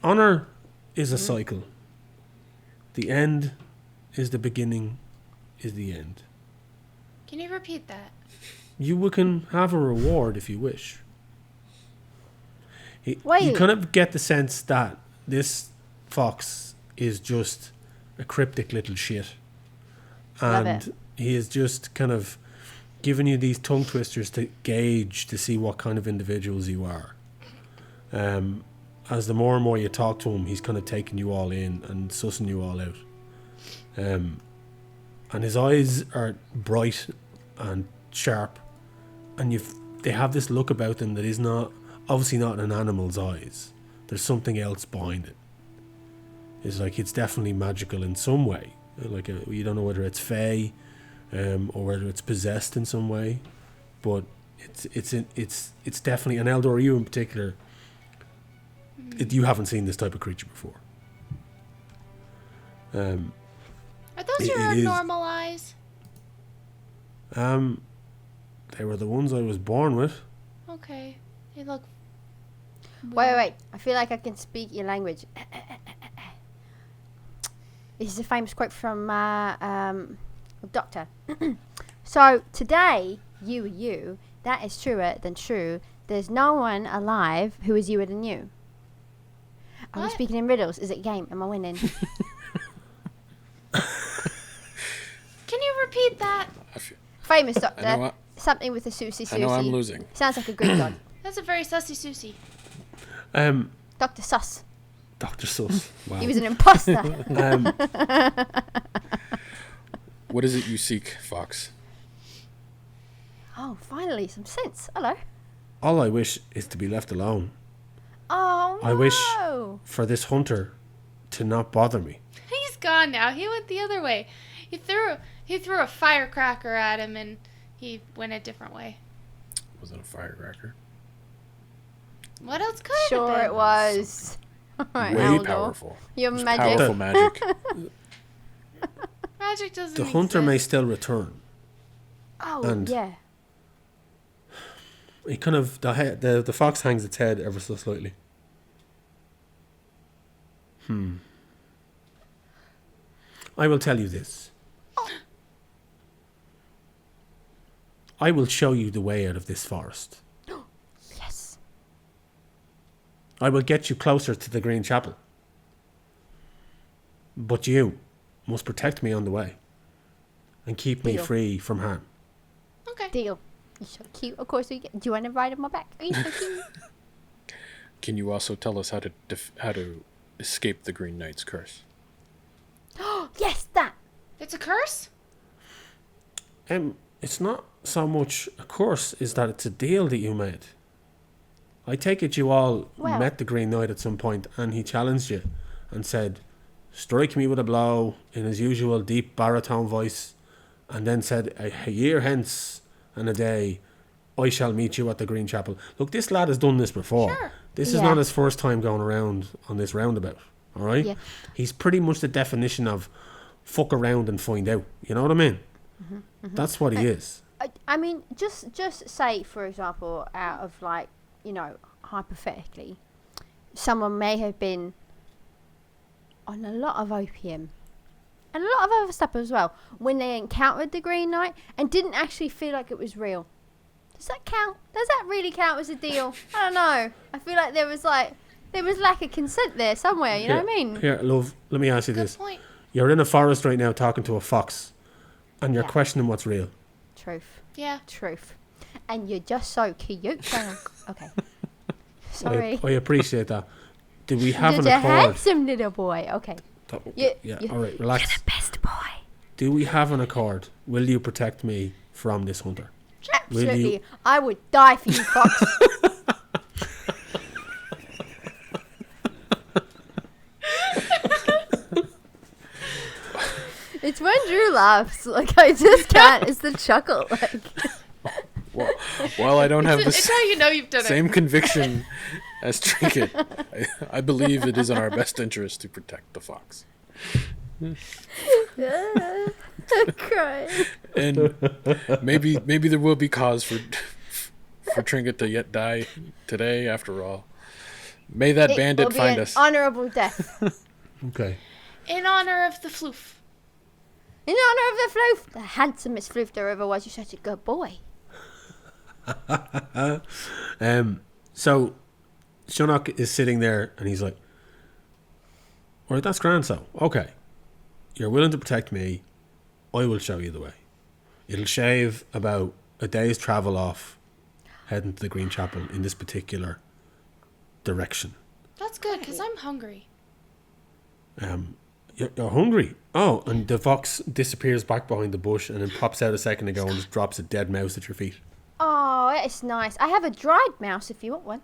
honor is a cycle. The end is the beginning, is the end. Can you repeat that? you can have a reward if you wish. Wait. You kind of get the sense that this fox is just a cryptic little shit. And he is just kind of giving you these tongue twisters to gauge, to see what kind of individuals you are. As the more and more you talk to him, he's kind of taking you all in and sussing you all out. And his eyes are bright and sharp, and they have this look about them that is not obviously not an animal's eyes. There's something else behind it. It's like it's definitely magical in some way. Like you don't know whether it's fey, or whether it's possessed in some way, but it's definitely an Eldor. You in particular, you haven't seen this type of creature before. Are those your normal eyes? They were the ones I was born with. Okay, they look. Wait. I feel like I can speak your language. This is a famous quote from Doctor. So today, you are you. That is truer than true. There's no one alive who is youer than you. Are we speaking in riddles? Is it a game? Am I winning? Can you repeat that? Famous Doctor. Something with a Susie. I know I'm losing. Sounds like a Greek god. That's a very sussy Susie. Dr. Sus. Dr. Sus. Wow. He was an imposter. What is it you seek, Fox? Oh, finally, some sense. Hello. All I wish is to be left alone. Oh, no. I wish for this hunter to not bother me. He's gone now. He went the other way. He threw a firecracker at him, and he went a different way. Was it a firecracker? What else could it have Sure been? it was. Right, Way Eldor. powerful. Your It's magic. powerful magic. Magic doesn't The hunter may exist. still return. Oh, And- yeah. He kind of the fox hangs its head ever so slightly. I will tell you this. I will show you the way out of this forest. Yes. I will get you closer to the Green Chapel. But you must protect me on the way and keep me Deal. free from harm. Okay. Deal. You're so cute. Of course, do you want to ride on my back? Are you so cute? Can you also tell us how to escape the Green Knight's curse? Yes, that. It's a curse? It's not so much a curse, is that it's a deal that you made. I take it you all Well- met the Green Knight at some point, and he challenged you and said, "Strike me with a blow," in his usual deep baritone voice, and then said, "A year hence and a day, I shall meet you at the Green Chapel." Look, this lad has done this before. Sure. This is Yeah. not his first time going around on this roundabout, all right? Yeah. He's pretty much the definition of fuck around and find out. You know what I mean? That's what he is. I mean, just say, for example, out of like, hypothetically, someone may have been on a lot of opium and a lot of other stuff as well when they encountered the Green Knight and didn't actually feel like it was real. Does that count? Does that really count as a deal? I don't know. I feel like there was lack of consent there somewhere. You know what I mean? Here, love, let me ask you Good this. point. You're in a forest right now talking to a fox, and you're Yeah. questioning what's real. Truth. Yeah. Truth. And you're just so cute. Okay. Sorry. I appreciate that. Do we have You're an a accord? handsome little boy. Okay. Yeah, all right, relax. You're the best boy. Do we have an accord? Will you protect me from this hunter? Will you- Absolutely. I would die for you, Fox. It's when Drew laughs. Like, I just can't. It's the chuckle. Like, Well, I don't have the It's how you know you've done same conviction as Trinket. I believe it is in our best interest to protect the fox. I'm crying. And maybe there will be cause for Trinket to yet die today. After all, may that bandit find us. Honorable death. Okay. it. In honor of the floof. In honor of the floof, the handsomest floof there ever was. You're such a good boy. So Sionnach is sitting there and he's like, all right, that's grand. So, okay, you're willing to protect me. I will show you the way. It'll shave about a day's travel off heading to the Green Chapel in this particular direction. That's good, because I'm hungry. You're hungry? Oh, and the fox disappears back behind the bush and then pops out a second ago and just drops a dead mouse at your feet. Oh, it's nice. I have a dried mouse if you want one.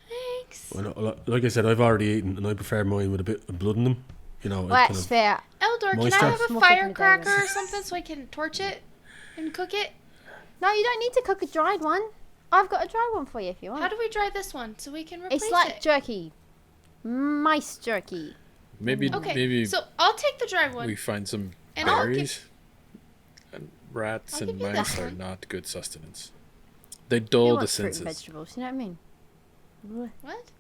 Thanks. Well, like I said, I've already eaten and I prefer mine with a bit of blood in them. You know, well, that's fair. Eldor, can I have a firecracker or something so I can torch it and cook it? No, you don't need to cook a dried one. I've got a dry one for you if you want. How do we dry this one so we can replace it? It's like jerky. Mice jerky. Maybe so I'll take the dry one. We find some and berries. And rats and mice are not good sustenance. They dull the senses. Fruit and vegetables, you know what I mean? What?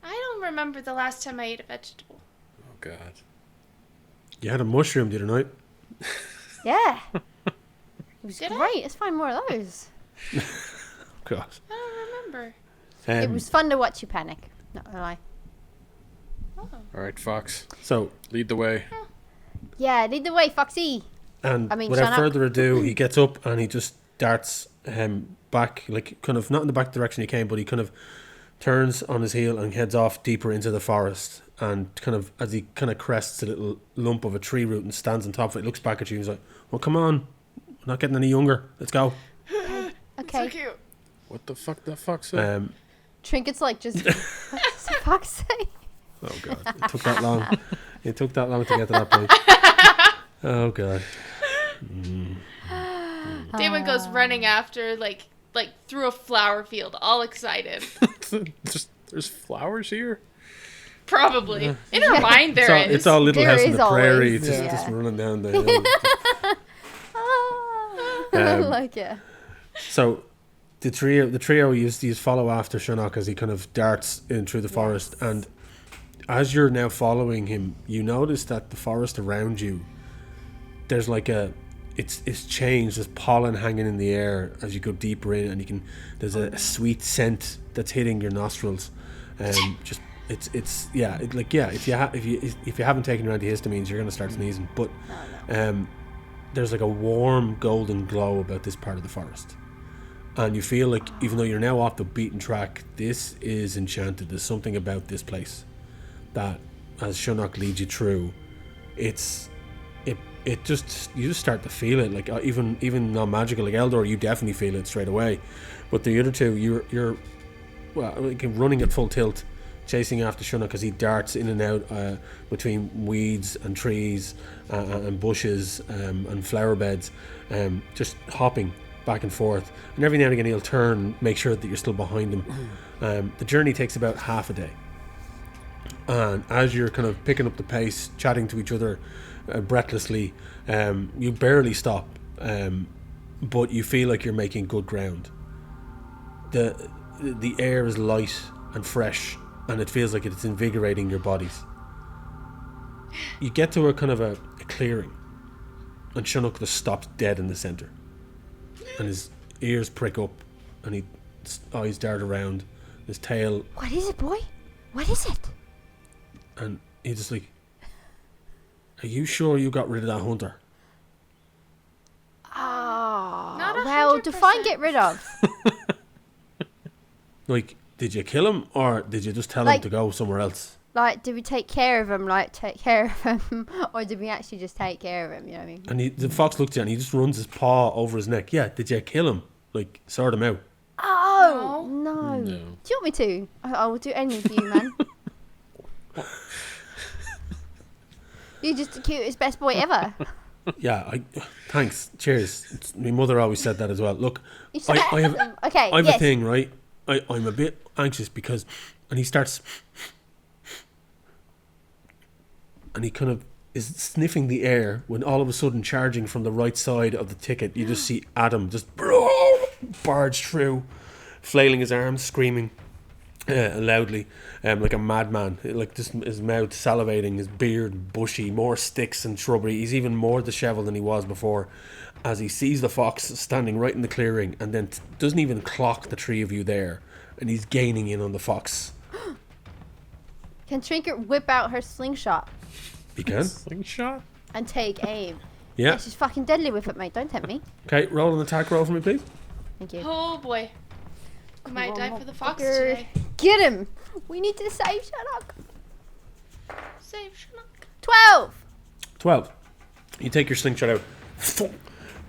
I don't remember the last time I ate a vegetable. Oh God. You had a mushroom the other night. Yeah. It was great. Let's find more of those. God. I don't remember. It was fun to watch you panic. Not gonna lie. Oh. All right, Fox. So lead the way. Yeah, lead the way, Foxy. And without further ado, he gets up and he just darts back, like kind of not in the back direction he came, but he kind of turns on his heel and heads off deeper into the forest. And kind of as he kind of crests a little lump of a tree root and stands on top of it, looks back at you and he's like, "Well, come on, we're not getting any younger. Let's go." Okay. So cute. What the fuck that fox said? Trinket's like just. What does the fox say? Oh God! It took that long. It took that long to get to that point. Oh God. Daewyn goes running after, like through a flower field, all excited. There's flowers here? Probably. In her mind, is. It's all Little House on the Prairie. Always, It's just running down the hill. I like it. So the trio you follow after Sionnach as he kind of darts in through the forest, and as you're now following him, you notice that the forest around you, there's like it's changed. There's pollen hanging in the air as you go deeper in, and there's a sweet scent that's hitting your nostrils. Just if you haven't taken your antihistamines, you're gonna start sneezing. But there's like a warm golden glow about this part of the forest, and you feel like even though you're now off the beaten track, this is enchanted. There's something about this place that, as Sionnach leads you through, you just start to feel it. Like even non-magical, like Eldor, you definitely feel it straight away. But the other two, you're like running at full tilt, chasing after Sionnach as he darts in and out between weeds and trees and bushes and flower beds, just hopping back and forth. And every now and again he'll turn, make sure that you're still behind him. The journey takes about half a day. And as you're kind of picking up the pace, chatting to each other breathlessly, you barely stop, but you feel like you're making good ground. The air is light and fresh, and it feels like it's invigorating your bodies. You get to a kind of a clearing, and Sionnach just stops dead in the centre, and his ears prick up, and his eyes dart around, his tail. What is it, boy? What is it? And he's just like, "Are you sure you got rid of that hunter?" Oh, Not 100%. well, define get rid of. Like, did you kill him, or did you just tell him to go somewhere else? Like, did we take care of him, or did we actually just take care of him, you know what I mean? And the fox looks at you and he just runs his paw over his neck. Yeah, did you kill him? Like, sort him out. Oh, no. Do you want me to? I will do anything for you, man. You're just the cutest, best boy ever. Yeah, thanks. Cheers. My mother always said that as well. Look, I have a thing, right? I'm a bit anxious because, and he starts, and he kind of is sniffing the air when all of a sudden, charging from the right side of the ticket, you just see Adam just barge through, flailing his arms, screaming, loudly, like a madman, like just his mouth salivating, his beard bushy, more sticks and shrubbery. He's even more dishevelled than he was before, as he sees the fox standing right in the clearing, and then doesn't even clock the three of you there, and he's gaining in on the fox. Can Trinket whip out her slingshot? He can. Slingshot? And take aim. Yeah. She's fucking deadly with it, mate. Don't tempt me. Okay, roll an attack roll for me, please. Thank you. Oh boy. I might on, die for the fox motherfucker. today. Get him! We need to save Sionnach. Save Sionnach. 12! You take your slingshot out,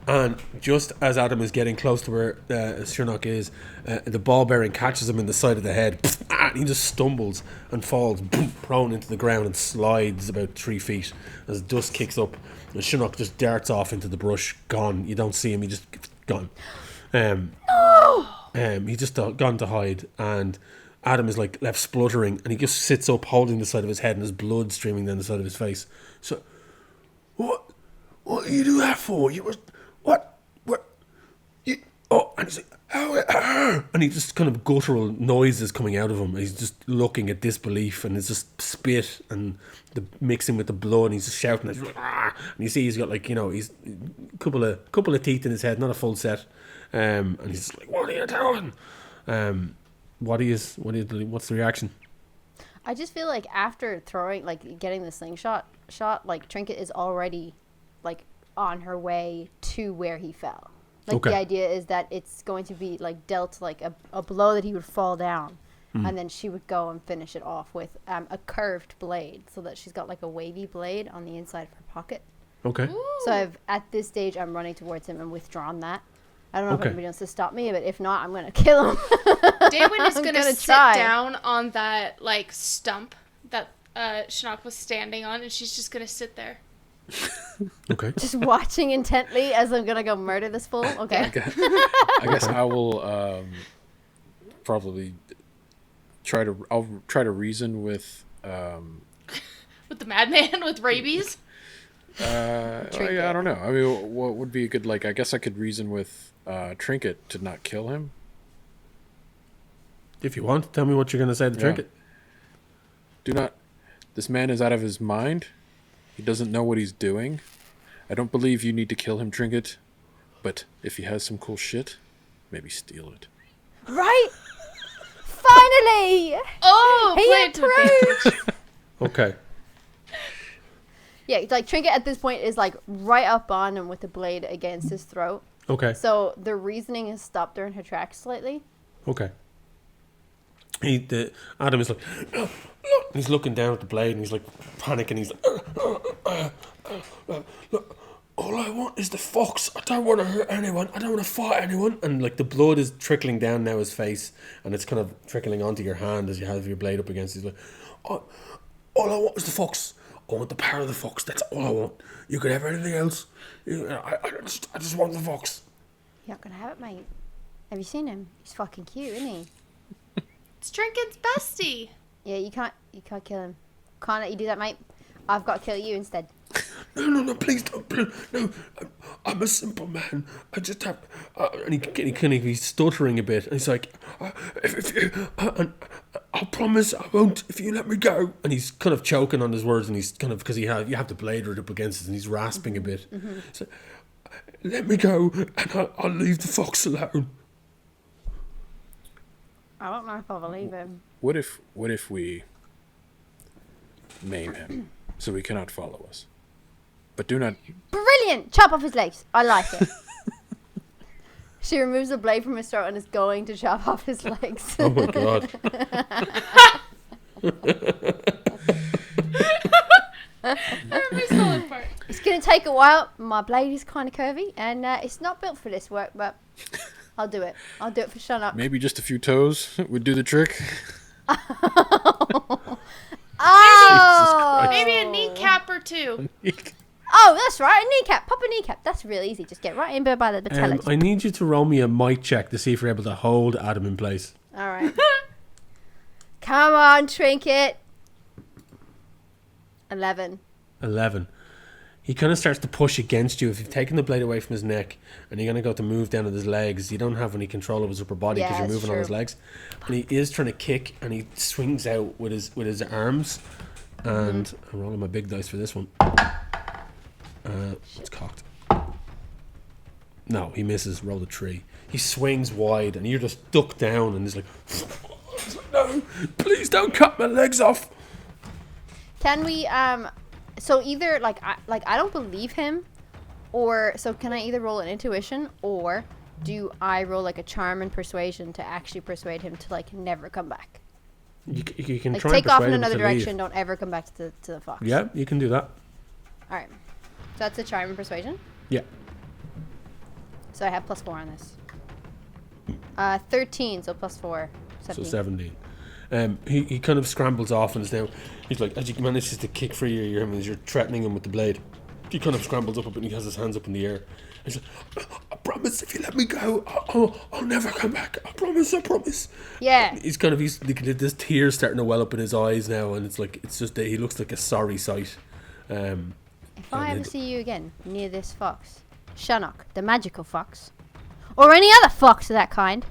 and just as Adam is getting close to where Sionnach is, the ball bearing catches him in the side of the head, and he just stumbles and falls prone into the ground and slides about 3 feet as dust kicks up, and Sionnach just darts off into the brush, gone. You don't see him, he just gone. He's just gone to hide, and Adam is like left spluttering, and he just sits up holding the side of his head, and there's blood streaming down the side of his face. So, what do you do that for? You was what you, oh, and he's like, and he just kind of guttural noises coming out of him. He's just looking at disbelief, and it's just spit and the mixing with the blood, and he's just shouting, and you see he's got like, he's a couple of teeth in his head, not a full set. And he's just like, what are you doing? What's the reaction? I just feel like after getting the slingshot shot, like Trinket is already like on her way to where he fell. Like the idea is that it's going to be like dealt like a blow that he would fall down, and then she would go and finish it off with a curved blade, so that she's got like a wavy blade on the inside of her pocket. Okay. Ooh. So at this stage, I'm running towards him and withdrawn that. I don't know if anybody wants to stop me, but if not, I'm going to kill him. Daewyn is going to sit down on that, like, stump that Sionnach was standing on, and she's just going to sit there. Okay. Just watching intently as I'm going to go murder this fool. Okay. I guess I will probably try to reason with... With the madman with rabies? I don't know. I mean, what would be a good, I guess I could reason with Trinket to not kill him. If you want, tell me what you're going to say to Trinket. This man is out of his mind. He doesn't know what he's doing. I don't believe you need to kill him, Trinket. But if he has some cool shit, maybe steal it. Right? Finally! Oh, he approached! Okay. Yeah, like Trinket at this point is like right up on him with the blade against his throat. Okay. So the reasoning has stopped her in her tracks slightly. Okay. Adam is like, look. He's looking down at the blade and he's like panicking. He's like, look, all I want is the fox. I don't want to hurt anyone. I don't want to fight anyone. And like the blood is trickling down now his face, and it's kind of trickling onto your hand as you have your blade up against. He's like, all I want is the fox. I want the power of the fox. That's all I want. You can have anything else. I just want the fox. You're not gonna have it, mate. Have you seen him? He's fucking cute, isn't he? It's Trinket's bestie. Yeah, you can't kill him. Can't let you do that, mate. I've got to kill you instead. No, please don't. No, I'm a simple man. I just have... and he's stuttering a bit. And he's like, if you... I'll promise I won't if you let me go. And he's kind of choking on his words, and he's kind of... Because you have the blade right up against it, and he's rasping a bit. Mm-hmm. So, let me go, and I'll leave the fox alone. I don't know if I believe him. What if we maim him so he cannot follow us? But do not... Brilliant! Chop off his legs. I like it. She removes the blade from his throat and is going to chop off his legs. Oh my god. It's going to take a while. My blade is kind of curvy, and it's not built for this work, but I'll do it. I'll do it for Sionnach. Maybe just a few toes would do the trick. Oh! Maybe a kneecap or two. Oh, that's right. A kneecap. Pop a kneecap. That's real easy. Just get right in there by the patella. I need you to roll me a might check to see if you're able to hold Adam in place. All right. Come on, Trinket. 11. he kind of starts to push against you. If you've taken the blade away from his neck and you're going to go to move down on his legs, you don't have any control of his upper body because you're moving on his legs. And he is trying to kick, and he swings out with his arms. And I'm rolling my big dice for this one. It's cocked. No, he misses. Roll a 3. He swings wide, and you're just ducked down, and he's like, no, please don't cut my legs off. Can we, so either, I don't believe him, or, so can I either roll an intuition, or do I roll, like, a charm and persuasion to actually persuade him to, like, never come back? You can like, try take and off in persuade him another to direction, leave. don't ever come back to the fox. Yeah, you can do that. Alright. So that's a charm and persuasion? Yeah. So I have +4 on this. 13, so +4. 17. So 17. He kind of scrambles off and is now, he's like, as he manages to kick free your arm as you're threatening him with the blade, he kind of scrambles up and he has his hands up in the air. He's like, I promise if you let me go, I'll never come back. I promise. Yeah. He's there's tears starting to well up in his eyes now, and it's just that he looks like a sorry sight. If I ever see you again near this fox, Sionnach, the magical fox, or any other fox of that kind,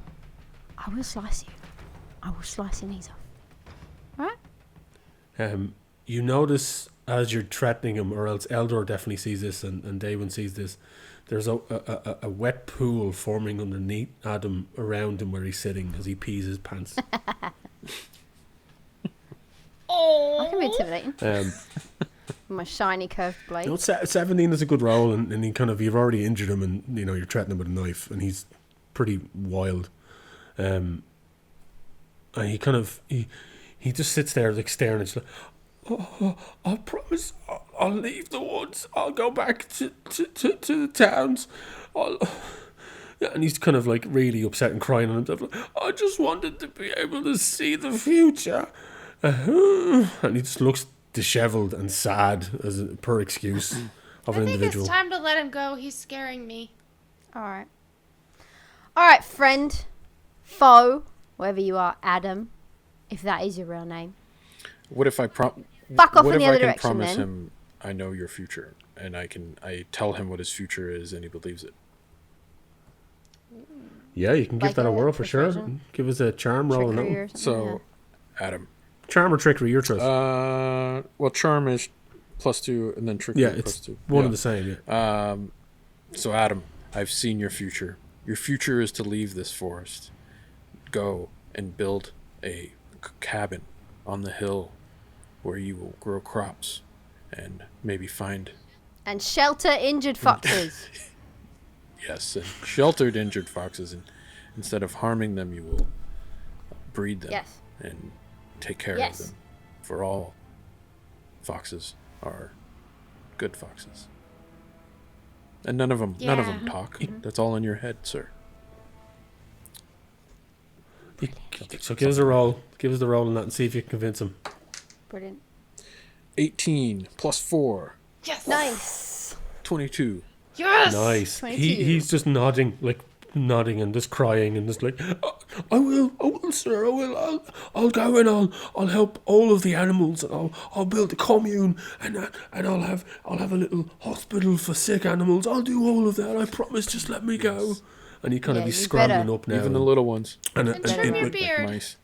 I will slice you. I will slice your knees off. Alright? You notice as you're threatening him, or else Eldor definitely sees this, and Daewyn sees this, there's a wet pool forming underneath Adam around him where he's sitting as he pees his pants. I can be intimidating. My shiny curved blade. 17 is a good roll, and he you've already injured him, and you're threatening him with a knife, and he's pretty wild. And he just sits there like staring at you, like, I promise I'll leave the woods. I'll go back to the towns. And he's kind of like really upset and crying on himself. Like, I just wanted to be able to see the future. And he just looks dishevelled and sad per excuse of an individual. It's time to let him go. He's scaring me. Alright, friend, foe, wherever you are, Adam, if that is your real name. What if I Fuck off in the other direction, promise then? him I know your future, and I tell him what his future is, and he believes it? Yeah, you can give Like that a a whirl for sure. persuasion? Give us a charm roll. Trickery or something, So, Adam. Charm or trickery, your choice. Well, charm is +2, and then trickery yeah, it's +2. one and the same. Yeah. So, Adam, I've seen your future. Your future is to leave this forest, go and build a cabin on the hill where you will grow crops and maybe find... And shelter injured foxes. Yes, and sheltered injured foxes, and instead of harming them, you will breed them and take care of them. For all foxes are good foxes, and none of them talk. That's all in your head, sir. So give us a roll. Give us the roll on that and see if you can convince him. Brilliant. 18 +4. Yes. Nice. 22. Yes. Nice. 22. He's just nodding and just crying and just like, I will, sir, I will. I'll go and I'll help all of the animals, and I'll build a commune, and I'll have a little hospital for sick animals. I'll do all of that. I promise. Just let me go. And he kind of he's scrambling up now. Even the little ones. And trim your beard. Like mice.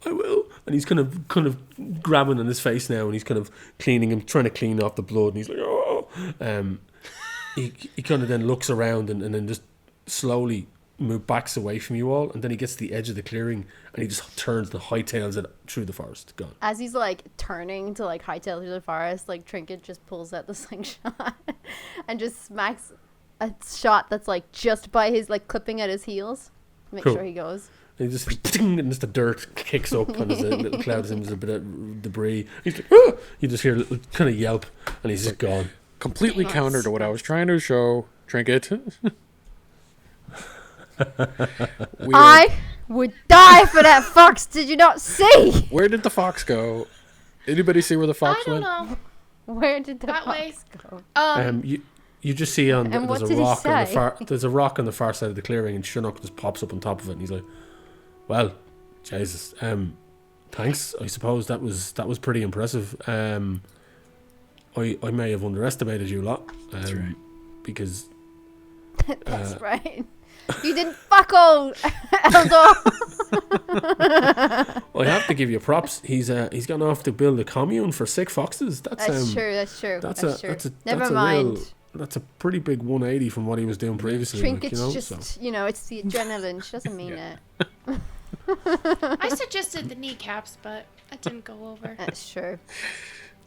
I will. And he's kind of grabbing on his face now, and he's kind of cleaning him, trying to clean off the blood, and he's like, oh. He kind of then looks around and then just slowly backs away from you all, and then he gets to the edge of the clearing, and he just turns and hightails it through the forest. Gone. As he's like turning to like hightail through the forest, like Trinket just pulls out the slingshot and just smacks a shot that's like just by his like clipping at his heels. Make sure he goes. And he just the dirt kicks up, and there's a little cloud, and there's a bit of debris. He's like, oh! You just hear a little kind of yelp, and he's just gone. Completely counter to what I was trying to show, Trinket. I would die for that fox. Did you not see? Where did the fox go? Anybody see where the fox went? I don't know. Where did the That fox way. go? You just see And what there's did a he rock on the say? there's a rock on the far side of the clearing, and Sionnach just pops up on top of it, and he's like, "Well, Jesus, thanks. I suppose that was pretty impressive. I may have underestimated you lot. That's right. Because that's right. You didn't fuck all, Eldor. I have to give you props. He's gone off to build a commune for sick foxes. That's true. That's true. Never that's mind. That's a pretty big 180 from what he was doing previously. Trinket's it's the adrenaline. She doesn't mean it. I suggested the kneecaps, but it didn't go over. That's true.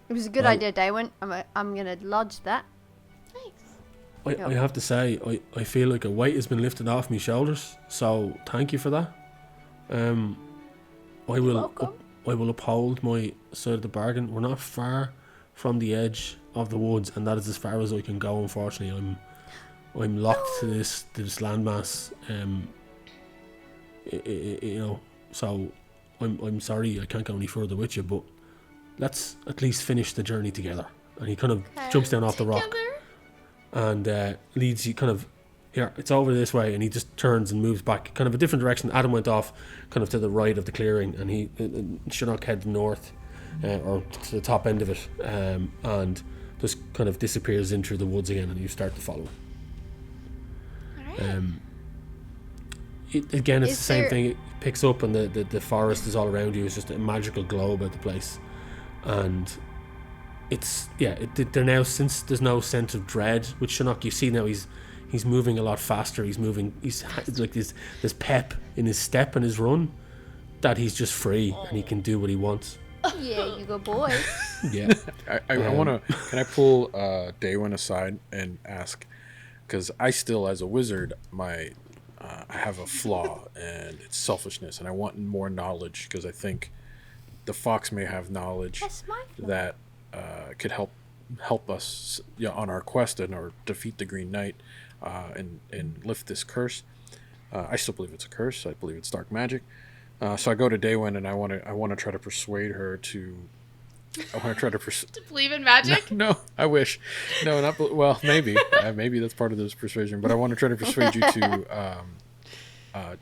It was a good idea, Daewyn. I'm gonna lodge that. Thanks. I have to say, I feel like a weight has been lifted off my shoulders. So thank you for that. I will uphold my side of the bargain. We're not far from the edge of the woods, and that is as far as I can go. Unfortunately, I'm locked to this landmass. So I'm sorry I can't go any further with you, but let's at least finish the journey together. And he kind of jumps down off the rock and leads you kind of, here, it's over this way, and he just turns and moves back kind of a different direction. Adam went off kind of to the right of the clearing, and Sionnach heads north or to the top end of it, and just kind of disappears into the woods again, and you start to follow. Alright. It's the same thing. It picks up, and the forest is all around you. It's just a magical glow about the place, and they're now, since there's no sense of dread with Sionnach, you see now he's moving a lot faster. He's like there's pep in his step and his run that he's just free and he can do what he wants. Yeah, you go, boy. Yeah. I want to. Can I pull Daewyn aside and ask? Because I still, as a wizard, I have a flaw, and it's selfishness, and I want more knowledge, because I think the fox may have knowledge that could help us on our quest or defeat the Green Knight and lift this curse. I still believe it's a curse. I believe it's dark magic. So I go to Daewyn, and I want to try to persuade her to. I want to try to to believe in magic. No, I wish. No, not well. Maybe maybe that's part of this persuasion. But I want to try to persuade you to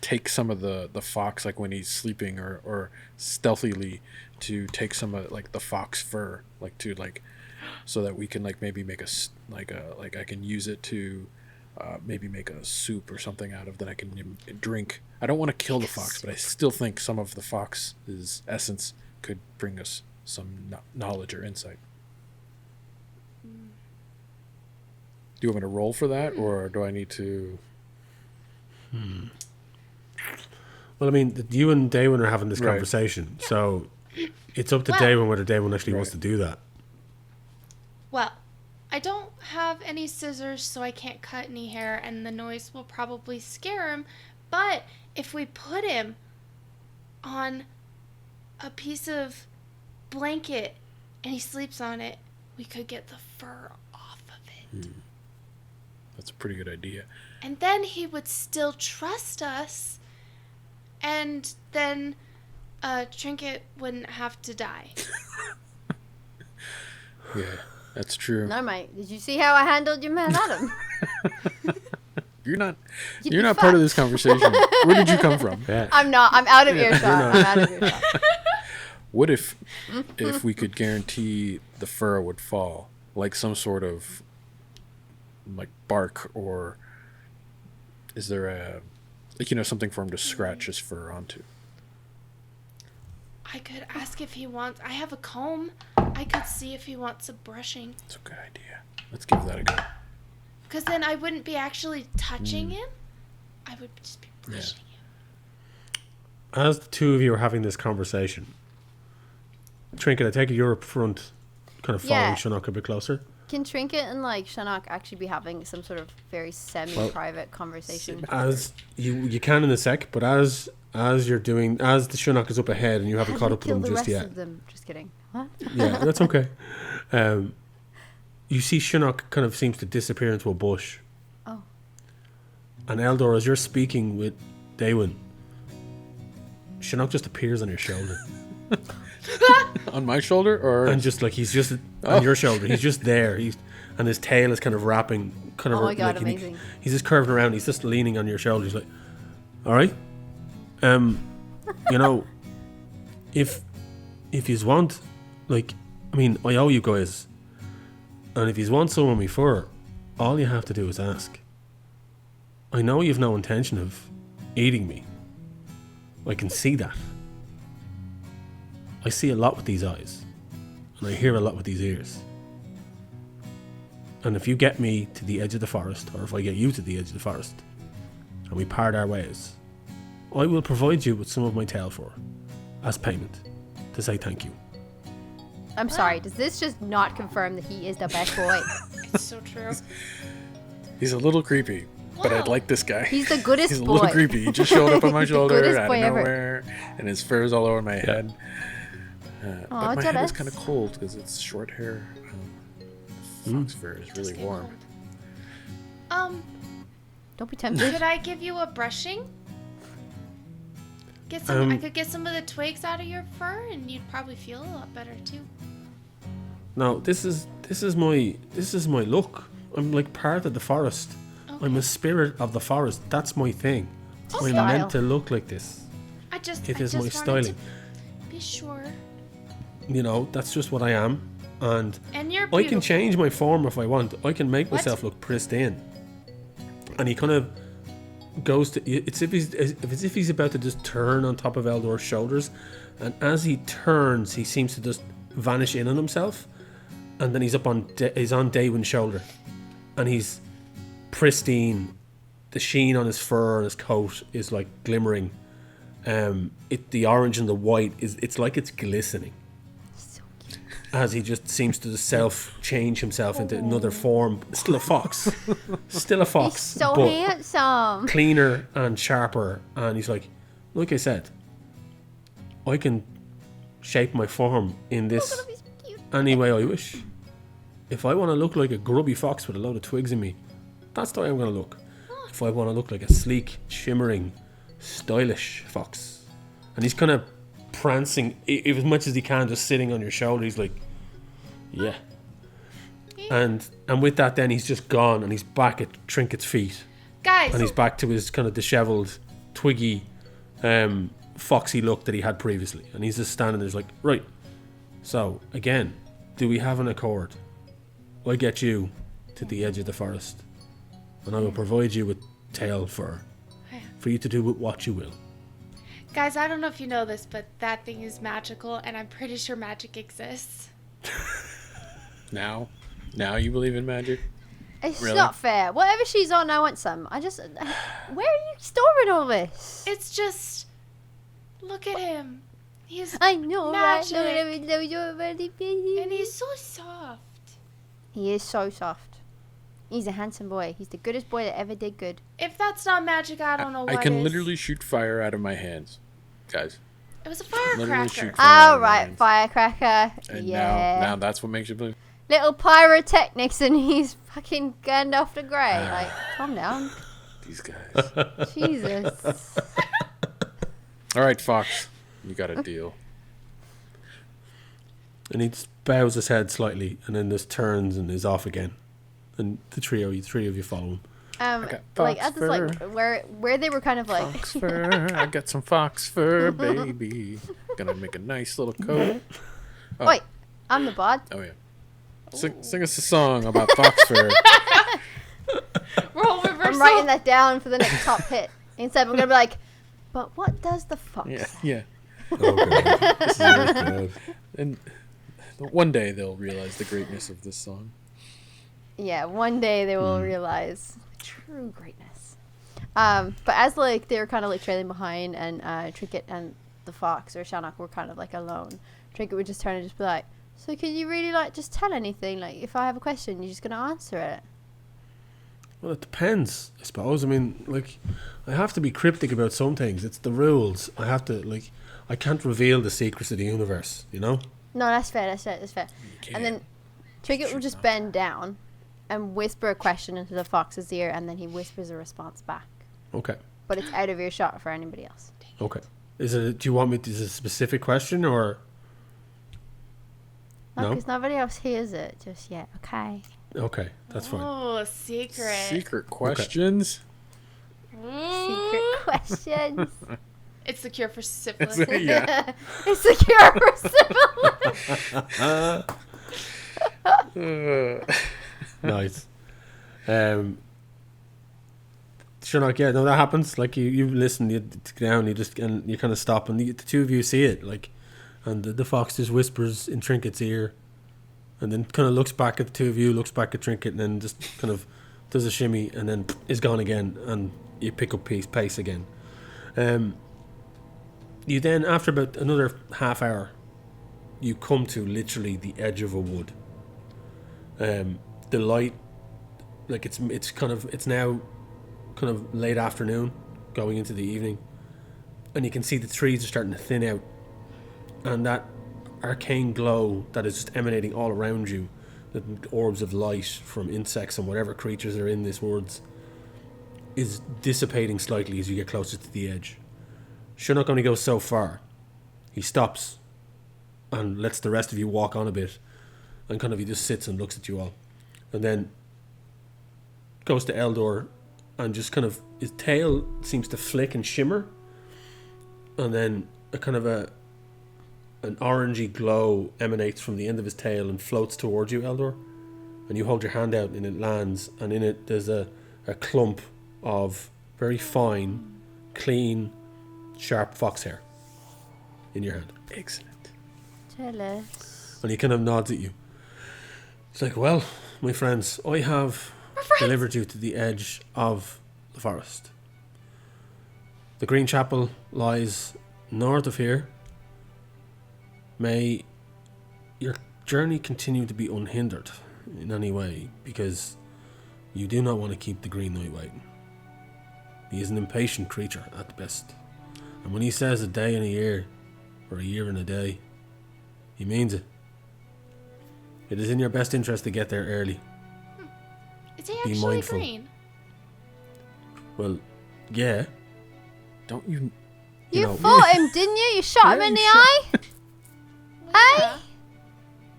take some of the fox, like when he's sleeping, or stealthily to take some of like the fox fur, so that we can maybe make I can use it to maybe make a soup or something out of that I can drink. I don't want to kill the fox, but I still think some of the fox's essence could bring us some knowledge or insight. Do you want me to roll for that, or do I need to? Well, I mean, you and Daewyn are having this conversation, so it's up to Daewyn whether Daewyn actually wants to do that. Well, I don't have any scissors, so I can't cut any hair, and the noise will probably scare him. But if we put him on a piece of blanket and he sleeps on it, we could get the fur off of it. That's a pretty good idea. And then he would still trust us, and then Trinket wouldn't have to die. Yeah, that's true. No, mate. Did you see how I handled your man Adam? You're not part of this conversation. Where did you come from? Yeah. I'm not. I'm out of earshot. I'm out of earshot. What if we could guarantee the fur would fall, like some sort of bark, or is there something for him to scratch his fur onto? I could ask if he wants. I have a comb. I could see if he wants a brushing. That's a good idea. Let's give that a go. Because then I wouldn't be actually touching him. I would just be brushing him. As the two of you are having this conversation, Trinket, I take it you're up front, kind of following Sionnach a bit closer. Can Trinket and Sionnach actually be having some sort of very semi-private conversation? As you can in a sec, but as you're doing, as the Sionnach is up ahead and you haven't caught up to them just yet. Of them? Just kidding. What? Yeah, that's okay. You see Sionnach kind of seems to disappear into a bush. Oh. And Eldor, as you're speaking with Daewyn, Sionnach just appears on your shoulder. On my shoulder, or and just he's just on your shoulder. He's just there. And his tail is kind of wrapping, kind of. Oh my god, amazing! He's just curving around. He's just leaning on your shoulder. He's like, "All right, if you want, I owe you guys And if you want some of me fur, all you have to do is ask. I know you've no intention of eating me. I can see that. I see a lot with these eyes. And I hear a lot with these ears. And if you get me to the edge of the forest, or if I get you to the edge of the forest, and we part our ways, I will provide you with some of my tail fur as payment to say thank you. I'm sorry, does this just not confirm that he is the best boy? It's so true. He's a little creepy, but I like this guy. He's the goodest boy. He's a little creepy. He just showed up on my shoulder out of boy ever. nowhere, and his fur is all over my head. But my head jealous. is kind of cold because it's short hair. Fox fur is really warm. Don't be tempted. Could I give you a brushing? Get some. I could get some of the twigs out of your fur, and you'd probably feel a lot better too. No, this is my look. I'm like part of the forest. Okay. I'm a spirit of the forest. That's my thing. I'm meant to look like this. It is my styling. Be sure. You know, that's just what I am, and you're I can change my form if I want. I can make myself look pristine. And he kind of goes to. It's as if he's about to just turn on top of Eldor's shoulders, and as he turns, he seems to just vanish in on himself, and then he's on Daewyn's shoulder, and he's pristine. The sheen on his fur and his coat is like glimmering. The orange and the white it's like it's glistening. So cute. As he just seems to change himself into another form. Still a fox. He's so handsome. Cleaner and sharper. And he's like I said, I can shape my form in this any way I wish. If I want to look like a grubby fox with a load of twigs in me, that's the way I'm going to look. If I want to look like a sleek, shimmering, stylish fox, and he's kind of prancing as much as he can, just sitting on your shoulder. He's like, yeah. And with that, then he's just gone, and he's back at Trinket's feet, guys, and he's back to his kind of dishevelled, twiggy, foxy look that he had previously, and he's just standing there, like, right. So again, do we have an accord? I get you to the edge of the forest, and I will provide you with tail fur for you to do with what you will. Guys, I don't know if you know this, but that thing is magical, and I'm pretty sure magic exists. Now you believe in magic? It's really not fair. Whatever she's on, I want some. Where are you storing all this? It's just, look at him. I know, magic. Right? And he's so soft. He is so soft. He's a handsome boy. He's the goodest boy that ever did good. If that's not magic, I don't know what I can is. literally shoot fire out of my hands, guys. It was a firecracker. Oh, right, firecracker. And yeah. now that's what makes you believe. Little pyrotechnics, and he's fucking Gandalf the Grey. Like, calm down. These guys. Jesus. All right, Fox, you got a deal. And he just bows his head slightly, and then just turns and is off again. And the three of you follow him. Like at this, like where they were kind of like fox fur. I got some fox fur, baby. Gonna make a nice little coat. Oh. Wait, I'm the bod. Oh yeah. Sing us a song about fox fur. Role reversal. I'm writing that down for the next top hit. Instead, we're gonna be like, but what does the fox say? Yeah. Oh god. This is really good. And one day they'll realize the greatness of this song. Yeah, one day they will realize true greatness. But as like they were kind of like trailing behind, and Trinket and the fox or Sionnach were kind of like alone, Trinket would just turn and just be like, "So can you really like just tell anything? Like if I have a question, you're just gonna answer it?" Well, it depends, I suppose. I mean, like, I have to be cryptic about some things. It's the rules. I have to like, I can't reveal the secrets of the universe. You know? No, that's fair. That's fair. And then Trinket will just bend down and whisper a question into the fox's ear, and then he whispers a response back. Okay. But it's out of earshot for anybody else. Okay. Is it? Do you want me? Is it a specific question or? No, because nobody else hears it just yet. Okay. Okay, that's fine. Oh, secret. Secret questions. Secret questions. It's the cure for syphilis. Yeah. It's the cure for syphilis. Nice. Sionnach, yeah, no, that happens. Like you listen, you get down, you kind of stop, and the two of you see it. Like, and the fox just whispers in Trinket's ear, and then kind of looks back at the two of you, looks back at Trinket, and then just kind of does a shimmy, and then is gone again, and you pick up pace again. You then, after about another half hour, you come to literally the edge of a wood. The light, like it's now kind of late afternoon, going into the evening, and you can see the trees are starting to thin out, and that arcane glow that is just emanating all around you, the orbs of light from insects and whatever creatures are in this woods, is dissipating slightly as you get closer to the edge. Sionnach only goes so far. He stops and lets the rest of you walk on a bit, and kind of he just sits and looks at you all, and then goes to Eldor, and just kind of his tail seems to flick and shimmer, and then a kind of an orangey glow emanates from the end of his tail and floats towards you, Eldor, and you hold your hand out and it lands, and in it there's a clump of very fine, clean, sharp fox hair in your hand. Excellent. Jealous. And he kind of nods at you. It's like, well, my friends, I have delivered you to the edge of the forest. The Green Chapel lies north of here. May your journey continue to be unhindered in any way, because you do not want to keep the Green Knight waiting. He is an impatient creature at the best. And when he says a day and a year, or a year and a day, he means it. It is in your best interest to get there early. Is he actually green? Well, yeah. Don't you... You fought him, didn't you? You shot him in the eye? Hey?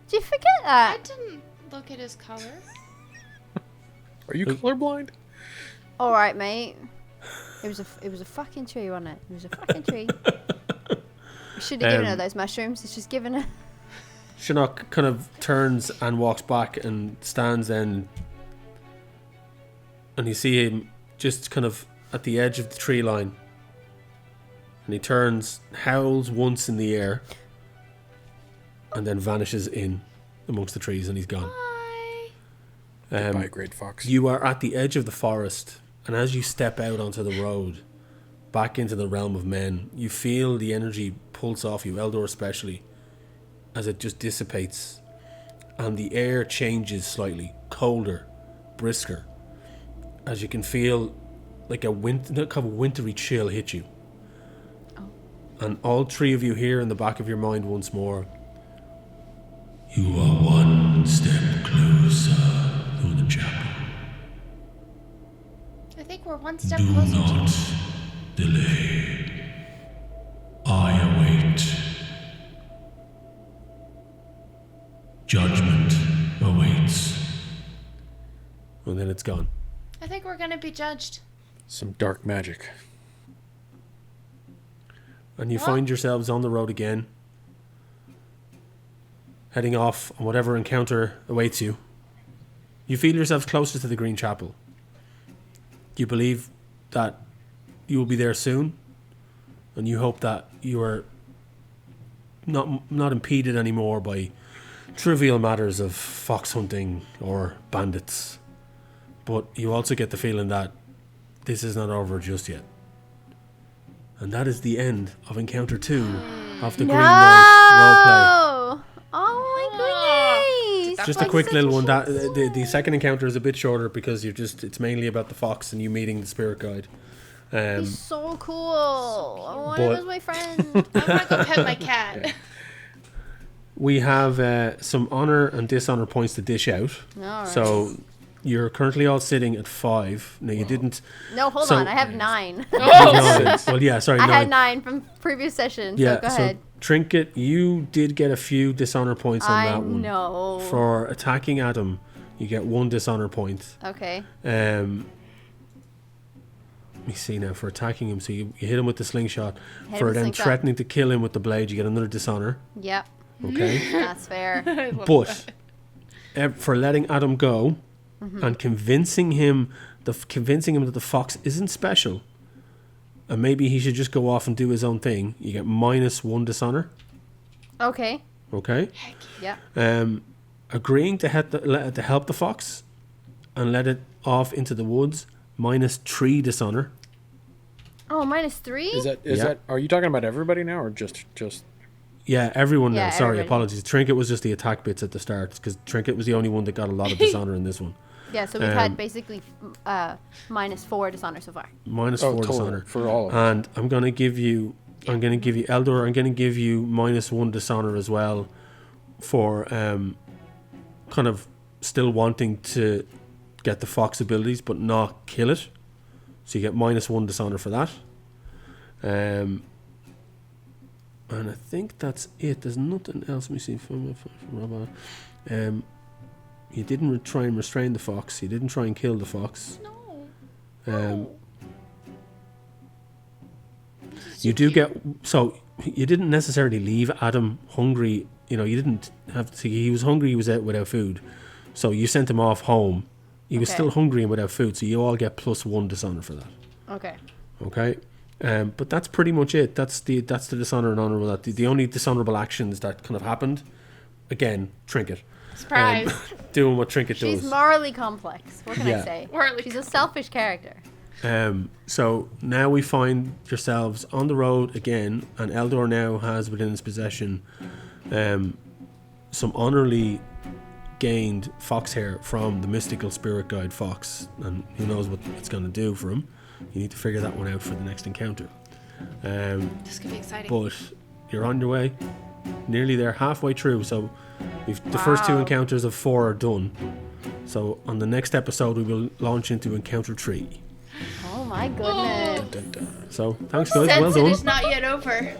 Did you forget that? I didn't look at his color. Are you colorblind? Alright, mate. It was a fucking tree, wasn't it? It was a fucking tree. We should have given her those mushrooms. It's just given her... Sionnach kind of turns and walks back and stands then, and you see him just kind of at the edge of the tree line, and he turns, howls once in the air, and then vanishes in amongst the trees, and he's gone. Bye. Goodbye, great fox. You are at the edge of the forest, and as you step out onto the road back into the realm of men, you feel the energy pulse off you, Eldor especially, as it just dissipates, and the air changes slightly, colder, brisker, as you can feel like a wintry chill hit you. Oh. And all three of you hear in the back of your mind once more, you are one step closer to the chapel. I think we're one step Do closer to not delay. I await. Judgment awaits. And then it's gone. I think we're gonna be judged. Some dark magic. And you find yourselves on the road again, heading off on whatever encounter awaits you. You feel yourselves closer to the Green Chapel. You believe that you will be there soon, and you hope that you are not impeded anymore by trivial matters of fox hunting or bandits. But you also get the feeling that this is not over just yet. And that is the end of Encounter 2 of the Green Knight roleplay. Oh my goodness! Just a quick little one. That the second encounter is a bit shorter because it's mainly about the fox and you meeting the spirit guide. He's so cool. I want him as my friend. I want to go pet my cat. Yeah. We have some honor and dishonor points to dish out. Right. So you're currently all sitting at 5. No, you didn't. No, hold on. I have 9. Well, yeah, sorry. I 9. had 9 from previous session. Yeah, so go ahead. Trinket, you did get a few dishonor points on that one. I know. For attacking Adam, you get 1 dishonor point. Okay. Let me see now. For attacking him, so you hit him with the slingshot. For then threatening to kill him with the blade, you get another dishonor. Yep. Okay. That's fair. But for letting Adam go and convincing him that the fox isn't special and maybe he should just go off and do his own thing, you get -1 dishonor. Okay. Yeah. Agreeing to help the fox and let it off into the woods, -3 dishonor. Oh, -3? Is that? Are you talking about everybody now, or just? Yeah, everyone now. Sorry, everybody. apologies. Trinket was just the attack bits at the start because Trinket was the only one that got a lot of dishonor in this one. Yeah, so we've had basically -4 dishonor so far. -4 dishonor for all of us. And I'm gonna give you Eldor. I'm gonna give you -1 dishonor as well for kind of still wanting to get the fox abilities but not kill it. So you get -1 dishonor for that. And I think that's it. There's nothing else we see from Robert. You didn't try and restrain the fox. You didn't try and kill the fox. No. You do get... So, you didn't necessarily leave Adam hungry. You know, you didn't have to... He was hungry, he was out without food. So, you sent him off home. He was still hungry and without food. So, you all get +1 dishonor for that. Okay? But that's pretty much it. That's the dishonor and honorable. That the only dishonorable actions that kind of happened. Again, Trinket. Surprise. Doing what Trinket does. She's morally complex. What can I say? She's a selfish character. So now we find yourselves on the road again, and Eldor now has within his possession some honorably gained fox hair from the mystical spirit guide fox, and who knows what it's going to do for him. You need to figure that one out for the next encounter. This could be exciting. But you're on your way, nearly there, halfway through. So the first 2 encounters of 4 are done. So on the next episode, we will launch into encounter 3. Oh my goodness. So thanks guys, well done. It's not yet over.